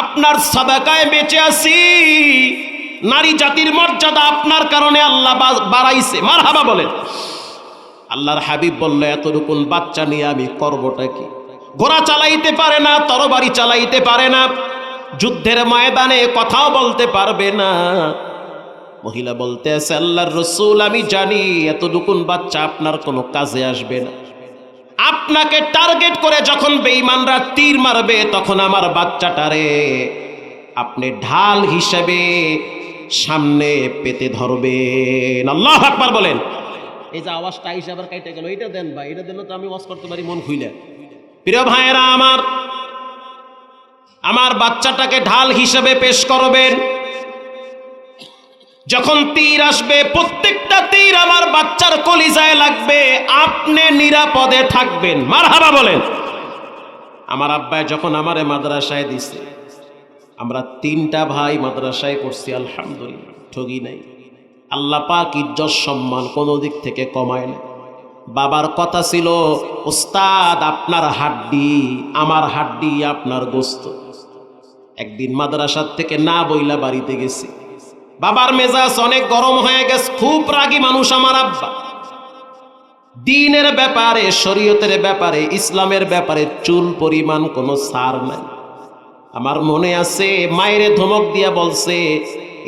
আপনার সাদাকায় বেঁচে আছি। নারী জাতির মর্যাদা আপনার কারণে আল্লাহ বাড়াইছে। মারহাবা বলেন। আল্লাহর হাবিব বলল, এতটুকুন বাচ্চা নিয়ে আমি করবটা কি? ঘোড়া চালাইতে পারে না, তরবারি চালাইতে পারে না, যুদ্ধের ময়দানে কথাও বলতে পারবে না। মহিলা বলতে আছে, আল্লাহর রাসূল, আমি জানি এতটুকুন বাচ্চা আপনার কোনো কাজে আসবে না। আপনাকে টার্গেট করে যখন বেঈমানরা তীর মারবে, তখন আমার বাচ্চাটারে আপনি ঢাল হিসেবে সামনে পেতে ধরবেন। আল্লাহু আকবার বলেন। এই যে আওয়াজটা হিসাবে কাইটে গেল, এটা দেন ভাই, এটা দেন তো আমি ওয়াজ করতে পারি মন খুইলে। প্রিয় ভাইয়েরা আমার বাচ্চাটাকে ঢাল হিসেবে পেশ করবেন। যখন তীর আসবে, প্রত্যেকটা তীর আমার বাচ্চার কলিজায় লাগবে, আপনি নিরাপদে থাকবেন। মারহাবা বলেন। আমার আব্বাই যখন আমারে মাদ্রাসায় দিছে, আমরা 3টা ভাই মাদ্রাসায় পড়ছি, আলহামদুলিল্লাহ, ঠগি নাই। আল্লাহ পাক ইজ্জত সম্মান কোনো দিক থেকে কমায় না। বাবার কথা ছিল, ওস্তাদ, আপনার হাড্ডি আমার হাড্ডি, আপনার গোস্ত। একদিন মাদ্রাসার থেকে না বইলা বাড়িতে গেছি, বাবার মেজাজ অনেক গরম হয়ে গেছে, খুব রাগী মানুষ আমার আব্বা। দ্বীনের ব্যাপারে, শরীয়তের ব্যাপারে, ইসলামের ব্যাপারে চুল পরিমাণ কোনো ছাড় নাই। আমার মনে আছে, মায়েরে ধমক দিয়া বলছে,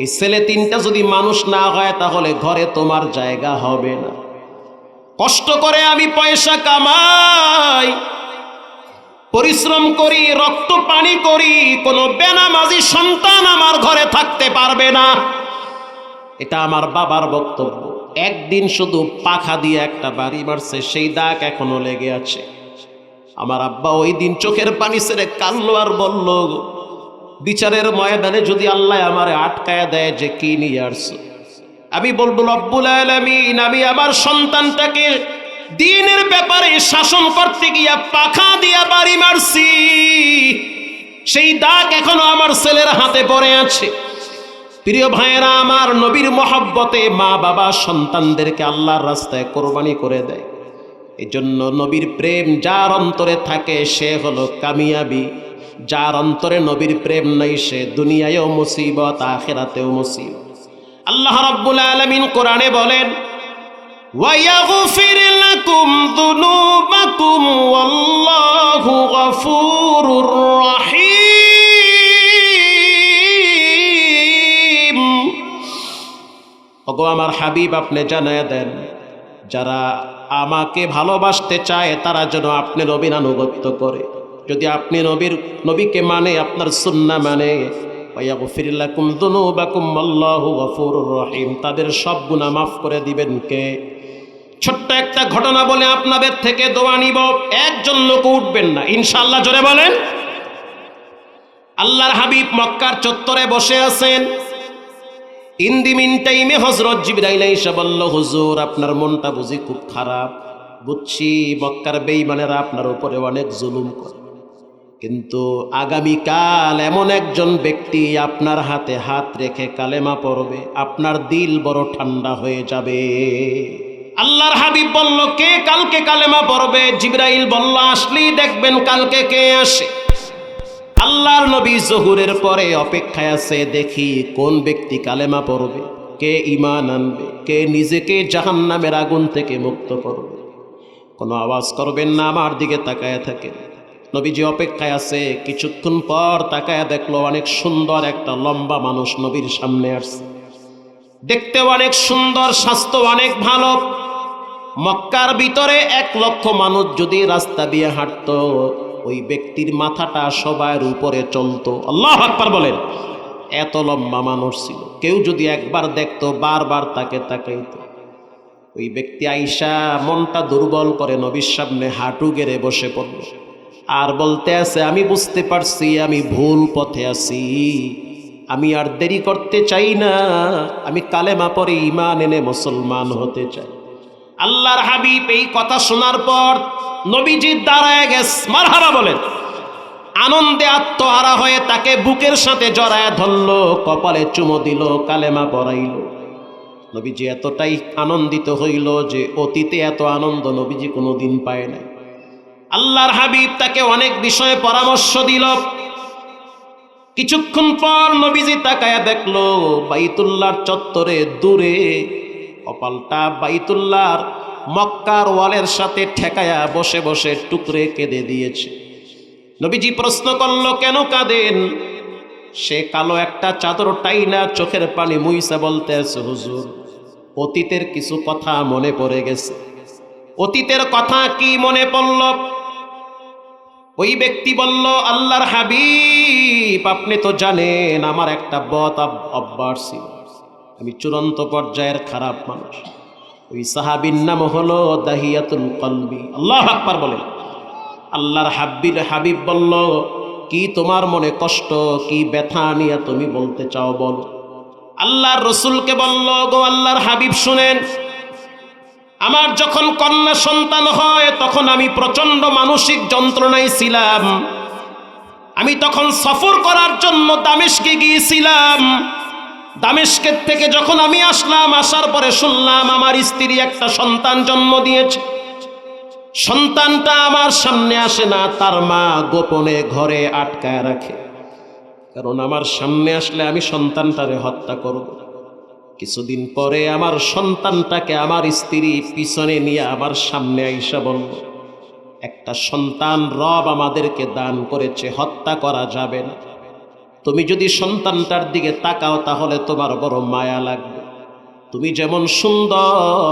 এই ছেলে 3টা যদি মানুষ না হয় তাহলে ঘরে তোমার জায়গা হবে না। কষ্ট করে আমি পয়সা কামাই, পরিশ্রম করি, রক্ত পানি করি, কোনো বেনামাজি সন্তান আমার ঘরে থাকতে পারবে না। এটা আমার বাবার বক্তব্য। একদিন শুধু পাখা দিয়ে একটা বাড়ি মারছে, সেই দাগ এখনো লেগে আছে। আমার আব্বা ওই দিন চোখের পানি ছেড়ে কাঁদলো আর বলল, বিচারের ময়দানে যদি আল্লাহ আমারে আটকায় দেয় যে কি নিয়ে আসছো, আমি বলবো, রব্বুল আলামিন, আমি আমার সন্তানটাকে দ্বীনের ব্যাপারে শাসন করতে গিয়া পাখা দিয়া বাড়ি মারছি, সেই দাগ এখনো আমার ছেলের হাতে পড়ে আছে। প্রিয় ভাইয়েরা আমার, নবীর মহব্বতে মা বাবা সন্তানদেরকে আল্লাহর রাস্তায় কোরবানি করে দেয়। এই জন্য নবীর প্রেম যার অন্তরে থাকে সে হলো কামিয়াবি। যার অন্তরে নবীর প্রেম নাই সে দুনিয়ায়ও মুসিবত, আখিরাতেও মুসিবত। আল্লাহ রাব্বুল আলামিন কোরআনে বলেন, ওয়ায়াগফির লাকুম যুনুবাকুম ওয়াল্লাহু গফুরুর রহিম। ওগো আমার হাবিব, আপনি জানায়া দেন, যারা আমাকে ভালোবাসতে চায় তারা যেন আপনি নবীর আনুগত্য করে। যদি আপনি নবীকে মানে, আপনার সুন্নাহ মানে, ওয়ায়াগফির লাকুম যুনুবাকুম আল্লাহু গফুরুর রহিম, তাদের সব গুনাহ মাফ করে দিবেন কে? ছোট্ট একটা ঘটনা বলে আপনাদের থেকে দোয়া নিব। একজন লোক উঠবেন না ইনশাআল্লাহ, জোরে বলেন। আল্লাহর হাবিব মক্কার চত্বরে বসে আছেন। ইন দি মিন টাইমে হযরত জিবরাইল এসে বলল, হুজুর, আপনার মনটা বুঝি খুব খারাপ। বুঝছি, মক্কার বেঈমানেরা আপনার উপরে অনেক জুলুম করে। কিন্তু আগামীকাল এমন একজন ব্যক্তি আপনার হাতে হাত রেখে কালেমা পড়বে, আপনার দিল বড় ঠান্ডা হয়ে যাবে। আল্লাহর হাবিব বলল, কে কালকে কালেমা পড়বে? জিবরাইল বলল, আসলেই দেখবেন কালকে কে আসে। আল্লাহর নবী জোহরের পরে অপেক্ষায় আছে, দেখি কোন ব্যক্তি কালেমা পড়বে, কে ঈমান আনবে, কে নিজেকে জাহান্নামের আগুন থেকে মুক্ত করবে। কোনো আওয়াজ করবেন না, আমার দিকে তাকায় থাকেন। নবীজি অপেক্ষায় আছে। কিছুক্ষণ পর তাকায় দেখলো অনেক সুন্দর একটা লম্বা মানুষ নবীর সামনে আসছে। দেখতে অনেক সুন্দর, স্বাস্থ্য অনেক ভালো। মক্কার ভিতরে 1,00,000 মানুষ যদি রাস্তা দিয়ে হাঁটতো, ওই ব্যক্তির মাথাটা সবার উপরে চলতো। আল্লাহু আকবার বলেন। এত লম্বা মানুষ ছিল। কেউ যদি একবার দেখতো, বারবার তাকে তাকাইতো। ওই ব্যক্তি আইসা মনটা দুর্বল করে নবীর সামনে হাঁটু গেড়ে বসে পড়ল আর বলতে আছে, আমি বুঝতে পারছি আমি ভুল পথে আছি, আমি আর দেরি করতে চাই না, আমি কালেমা পড়ে ঈমান এনে মুসলমান হতে চাই। আল্লাহর হাবিব এই কথা শোনার পর নবীজি দাঁড়ায় গেছে। মারহাবা বলেন। আনন্দে আত্মহারা হয়ে তাকে বুকের সাথে জড়ায় ধরল, কপালে চুমো দিল, কালেমা পড়াইল। নবীজি এতটাই আনন্দিত হইল যে অতীতে এত আনন্দ নবীজি কোনোদিন পায় নাই। আল্লাহর হাবিব তাকে অনেক বিষয়ে পরামর্শ দিল। কিছুক্ষণ পর নবীজি তাকায়া দেখলো বাইতুল্লাহর চত্বরে দূরে কপালটা বাইতুল্লাহর মক্কার ওয়ালের সাথে ঠেকায়া বসে বসে টুকরে কেঁদে দিয়েছে। নবীজি প্রশ্ন করল, কেন কাঁদেন? সে কালো একটা চাদর টাইনা চোখের পানি মুইসা বলতে আছে, হুজুর, অতীতের কিছু কথা মনে পড়ে গেছে। অতীতের কথা কি মনে পড়ল? ওই ব্যক্তি বলল, আল্লাহর হাবিব, আপনি তো জানেন আমার একটা বদ অভ্যাস ছিল, আমি চূড়ান্ত পর্যায়ের খারাপ মানুষ। ওই সাহাবীর নাম হলো দাহিয়াতুল কলবি। আল্লাহু আকবার বলেন। আল্লাহর হাবিব বলল, কি তোমার মনে কষ্ট, কি ব্যথা নিয়ে তুমি বলতে চাও বলো। আল্লাহর রসুলকে বলল, গো আল্লাহর হাবিব শুনেন, আমার যখন কন্যা সন্তান হয় তখন আমি প্রচন্ড মানসিক যন্ত্রণায় ছিলাম। আমি তখন সফর করার জন্য দামেস্কে গিয়েছিলাম। দামেস্কের থেকে যখন আমি আসলাম, আসার পরে শুনলাম আমার স্ত্রী একটা সন্তান জন্ম দিয়েছে। সন্তানটা আমার সামনে আসে না, তার মা গোপনে ঘরে আটকায় রাখে, কারণ আমার সামনে আসলে আমি সন্তানটারে হত্যা করব। কিছুদিন পরে আমার সন্তানটাকে আমার স্ত্রী পিছনে নিয়ে আমার সামনে আইসা বলল, একটা সন্তান রব আমাদেরকে দান করেছে, হত্যা করা যাবে না। তুমি যদি সন্তানটার দিকে তাকাও তাহলে তোমার বড় মায়া লাগবে। তুমি যেমন সুন্দর,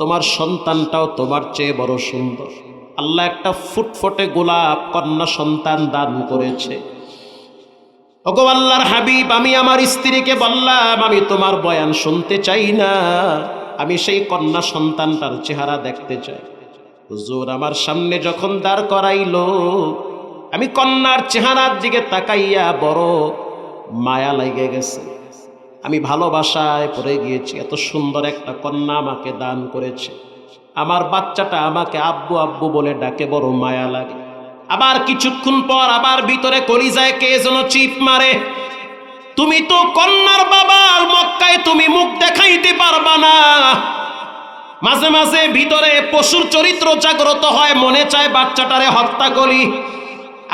তোমার সন্তানটাও তোমার চেয়ে বড় সুন্দর। আল্লাহ একটা ফুটফুটে গোলাপ কন্যা সন্তান দান করেছে। ওগো আল্লাহর হাবিব, আমি আমার স্ত্রীকে বললাম, আমি তোমার বয়ান শুনতে চাই না, আমি সেই কন্যা সন্তানটার চেহারা দেখতে চাই। হুজুর আমার সামনে যখন দাঁড় করাইলো, আমি কন্যার চেহারার দিকে তাকাইয়া বড় মায়া লেগে গেছে। আমি ভালোবাসায় পড়ে গিয়েছি। এত সুন্দর একটা কন্যা আমাকে দান করেছে, আমার বাচ্চাটা আমাকে আব্বু আব্বু বলে ডাকে, বড় মায়া লাগে। আবার কিছুক্ষণ পর আবার ভিতরে কলিজায় কে যেন চিপ মারে, তুমি তো কন্যার বাবার, মক্কায় তুমি মুখ দেখাইতে পারবা না। মাঝে মাঝে ভিতরে পশুর চরিত্র জাগ্রত হয়, মনে চায় বাচ্চাটারে হত্যা করি।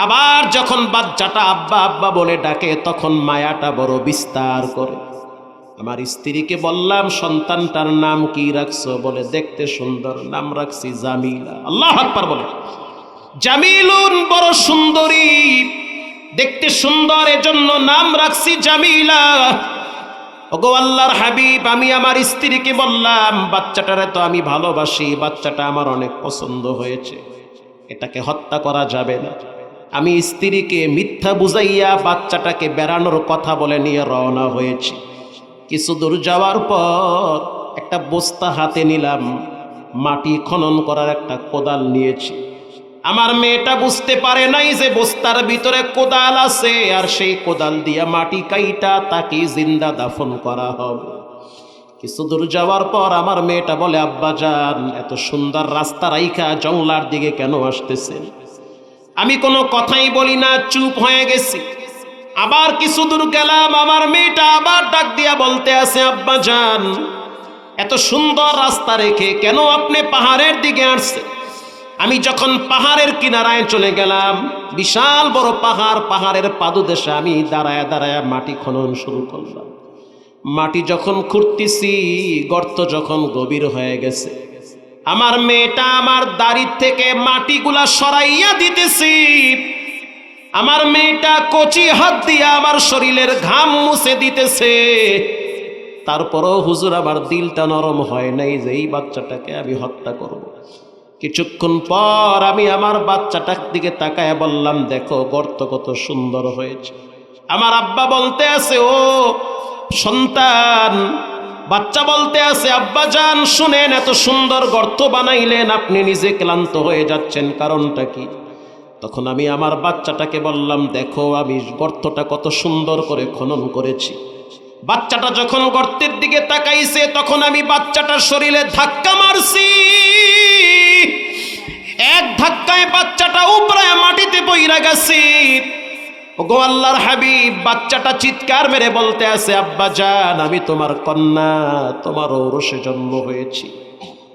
আবার যখন বাচ্চাটা আব্বা আব্বা বলে ডাকে, তখন মায়াটা বড় বিস্তার করে। আমার স্ত্রীকে বললাম, সন্তানটার নাম কি রাখছো? বলে, দেখতে সুন্দর, নাম রাখছি জামিলা। আল্লাহু আকবার বলে। জামিলুন, বড় সুন্দরী, দেখতে সুন্দর, এজন্য নাম রাখছি জামিলা। ওগো আল্লাহর হাবিব, আমি আমার স্ত্রীকে বললাম, বাচ্চাটারে তো আমি ভালোবাসি, বাচ্চাটা আমার অনেক পছন্দ হয়েছে, এটাকে হত্যা করা যাবে না। আমি স্ত্রীকে মিথ্যা বুঝাইয়া বাচ্চাটাকে বেড়ানোর কথা বলে নিয়ে রওনা হয়েছি। কিছু দূর যাওয়ার পর একটা বস্তা হাতে নিলাম, মাটি খনন করার একটা কোদাল নিয়েছি। আমার মেয়েটা বুঝতে পারে নাই যে বস্তার ভিতরে কোদাল আছে, আর সেই কোদাল দিয়া মাটি কাইটা তাকে জিন্দা দাফন করা হবে। কিছু দূর যাওয়ার পর আমার মেয়েটা বলে, আব্বা জান, এত সুন্দর রাস্তা রাইখা জঙ্গলার দিকে কেন আসতেছেন? আমি কোনো কথাই বলি না, চুপ হয়ে গেছি। আবার কিছু দূর গেলাম, আমার মেয়েটা আবার ডাক দিয়া বলতে আছে, আব্বা জান, এত সুন্দর রাস্তা রেখে কেন আপনি পাহাড়ের দিকে আসছেন? আমি যখন পাহাড়ের কিনারায় চলে গেলাম, বিশাল বড় পাহাড়, পাহাড়ের পাদদেশে আমি দাঁড়ায় দাঁড়ায় মাটি খনন শুরু করলাম। মাটি যখন খুঁড়তেছি, গর্ত যখন গভীর হয়ে গেছে, আমার মেয়েটা আমার দাড়ি থেকে মাটিগুলা সরাইয়া দিতেছি। আমার মেয়েটা কচি হাত দিয়ে আমার শরীরের ঘাম মুছে দিতেছে। তারপরও হুজুর আমার দিলটা নরম হয় নাই যে এই বাচ্চাটাকে আমি হত্যা করব। কিছুক্ষণ পর আমি আমার বাচ্চাটার দিকে তাকায় বললাম, দেখো গর্ত কত সুন্দর হয়েছে। আমার আব্বা বলতে আছে, ও সন্তান। বাচ্চা বলতে আছে, আব্বা জান শুনেন, এত সুন্দর গর্ত বানাইলেন, আপনি নিজে ক্লান্ত হয়ে যাচ্ছেন, কারণটা কি? তখন আমি আমার বাচ্চাটাকে বললাম, দেখো আমি গর্তটা কত সুন্দর করে খনন করেছি। বাচ্চাটা যখন গর্তের দিকে তাকাইছে, তখন আমি বাচ্চাটার শরীরে ধাক্কা মারছি। এক ধাক্কায় বাচ্চাটা উপরে মাটিতে পইরা গেছে। ওগো আল্লাহর হাবিব, বাচ্চাটা চিৎকার মেরে বলতে আছে, আব্বা জান আমি তোমার কন্যা, তোমার ঔরসে জন্ম হয়েছি,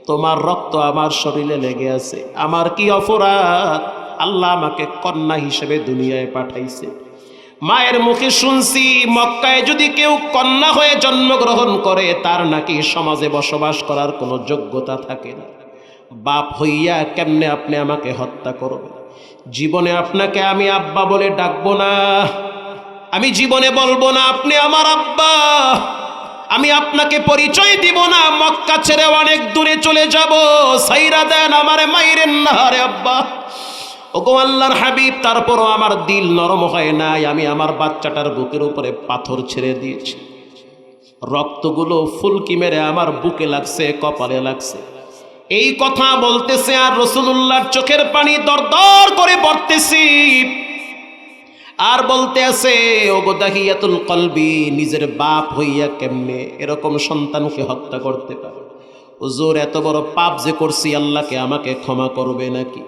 তোমার রক্ত আমার শরীরে লেগে আছে, আমার কি অপরাধ? আল্লাহ আমাকে কন্যা হিসেবে দুনিয়ায় পাঠাইছে। মায়ের মুখে শুনছি, মক্কায় যদি কেউ কন্যা হয়ে জন্মগ্রহণ করে তার নাকি সমাজে বসবাস করার কোনো যোগ্যতা থাকে না। বাপ হইয়া কেমনে আপনি আমাকে হত্যা করবেন? জীবনে আপনাকে আমি আব্বা বলে ডাকবো না, আমি জীবনে বলবো না আপনি আমার আব্বা, আমি আপনাকে পরিচয় দিব না, মক্কা ছেড়ে অনেক দূরে চলে যাব, সাইরা দেন আমারে, মাইরেন না রে আব্বা। ওগো আল্লাহর হাবিব, তারপরও আমার দিল নরম হয় নাই। আমি আমার বাচ্চাটার বুকের উপরে পাথর ছেড়ে দিয়েছি। রক্তগুলো ফুলকি মেরে আমার বুকে লাগছে, কপালে লাগছে। এই কথা বলতেছে আর রাসূলুল্লাহর চোখের পানি দরদর করে পড়তেছি। আর বলতে আছে, ওগো দাহিয়াতুল কলবি, নিজের বাপ হইয়া কেমনে এরকম সন্তানকে হত্যা করতে পারে? হুজুর এত বড় পাপ যে করছি, আল্লাহকে আমাকে ক্ষমা করবে নাকি?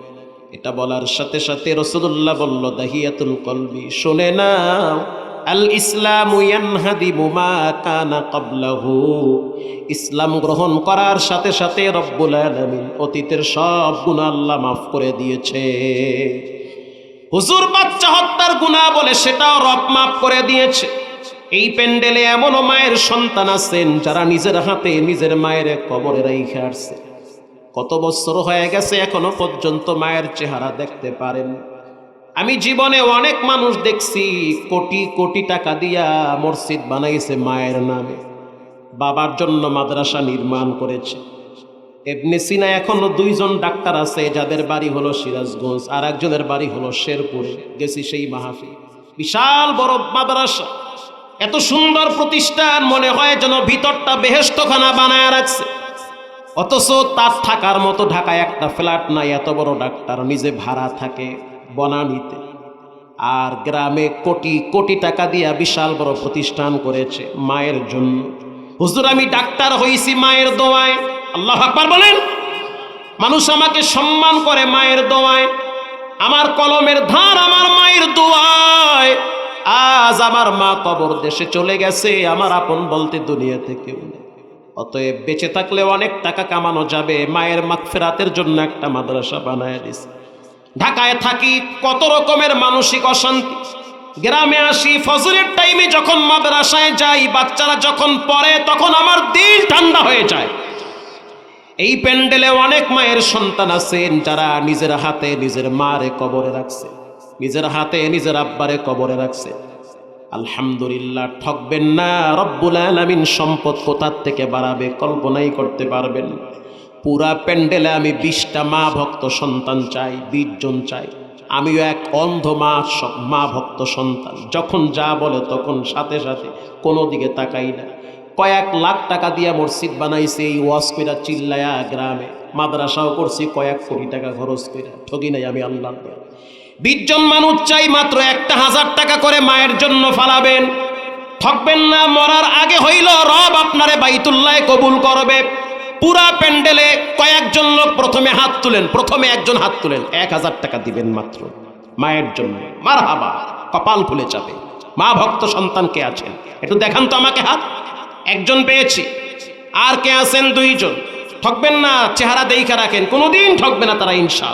এটা বলার সাথে সাথে রাসূলুল্লাহ বলল, দাহিয়াতুল কলবি, শুনে নাও, আল ইসলামু ইয়ানহাদিমু মা কানা ক্বাবলাহু। ইসলাম গ্রহণ করার সাথে সাথে রব্বুল আলামিন অতীতের সব গুনাহ আল্লাহ মাফ করে দিয়েছে। হুজুর বাচ্চা হত্যার গুনাহ বলে সেটাও রব মাফ করে দিয়েছে। এই প্যান্ডেলে এমনও মায়ের সন্তান আছেন যারা নিজের হাতে নিজের মায়ের কবরে রাইখা আসছে। কত বছর হয়ে গেছে, এখনো পর্যন্ত মায়ের চেহারা দেখতে পারেন। আমি জীবনে অনেক মানুষ দেখছি কোটি কোটি টাকা দিয়া মসজিদ বানাইছে মায়ের নামে, বাবার জন্য মাদ্রাসা নির্মাণ করেছে। ইবনে সিনা এখনো দুইজন ডাক্তার আছে যাদের বাড়ি হলো সিরাজগঞ্জ, আর একজনের বাড়ি হলো শেরপুরে। গেছি সেই মাহফিল, বিশাল বড় মাদ্রাসা, এত সুন্দর প্রতিষ্ঠান, মনে হয় যেন ভিতরটা বেহেশতখানা বানায় রাখছে। অথচ তার থাকার মতো ঢাকায় একটা ফ্ল্যাট নাই। এত বড় ডাক্তার নিজে ভাড়া থাকে বনানীতে, আর গ্রামে কোটি কোটি টাকা দিয়া বিশাল বড় প্রতিষ্ঠান করেছে মায়ের জন্য। হুজুর আমি ডাক্তার হইছি মায়ের দোয়ায়, আল্লাহু আকবার বলেন। মানুষ আমাকে সম্মান করে মায়ের দোয়ায়, আমার কলমের ধার আমার মায়ের দোয়ায়। আজ আমার মা কবর দেশে চলে গেছে, আমার আপন বলতে দুনিয়াতে কেউ নেই। অতএব বেঁচে থাকলে অনেক টাকা কামানো যাবে। মায়ের মাগফিরাতের জন্য একটা মাদ্রাসা বানায় দিছে। ঢাকায় থাকি, কত রকমের মানসিক অশান্তি। গ্রামে আসি, ফজরের টাইমে যখন মাদ্রাসায় যাই, বাচ্চারা যখন পড়ে, তখন আমার দিল ঠান্ডা হয়ে যায়। এই প্যান্ডেলে অনেক মায়ের সন্তান আছেন যারা নিজের হাতে নিজের মারে কবরে রাখছে, নিজের হাতে নিজের আব্বারে কবরে রাখছে। আলহামদুলিল্লাহ, ঠকবেন না, রব্বুল আলামিন সম্পদ কোথার থেকে বাড়াবে কল্পনাই করতে পারবেন। পুরা প্যান্ডেলে আমি 20টা মা ভক্ত সন্তান চাই, 20 জন চাই। আমিও এক অন্ধ মা ভক্ত সন্তান। যখন যা বলে তখন সাথে সাথে কোনো দিকে তাকাই না। কয়েক লাখ টাকা দিয়া মসজিদ বানাইছে, এই ওয়াজ কইরা চিল্লায়া গ্রামে। মাদ্রাসাও করছি, কয়েক কোটি টাকা খরচ কইরা। ঠকি নাই আমি আল্লাহ। 20 জন মানুষ চাই, মাত্র 1000 টাকা করে মায়ের জন্য ফালাবেন। ঠকবেন না, মরার আগে হইল রব আপনারে বাইতুল্লাহ কবুল করবে। পুরা প্যান্ডেলে কয়েকজন লোক প্রথমে হাত তুলেন, প্রথমে একজন হাত তুলেন, 1000 টাকা দিবেন মাত্র। মায়ের জন্য মারহাবা, কপাল খুলে যাবে। মা ভক্ত সন্তান কে আছেন একটু দেখান তো আমাকে হাত। একজন পেয়েছি। আর কে আছেন? দুইজন। ঠকবেন না, চেহারা দেইখা রাখেন, কোনোদিন ঠকবে না তারা ইনশাআল্লাহ।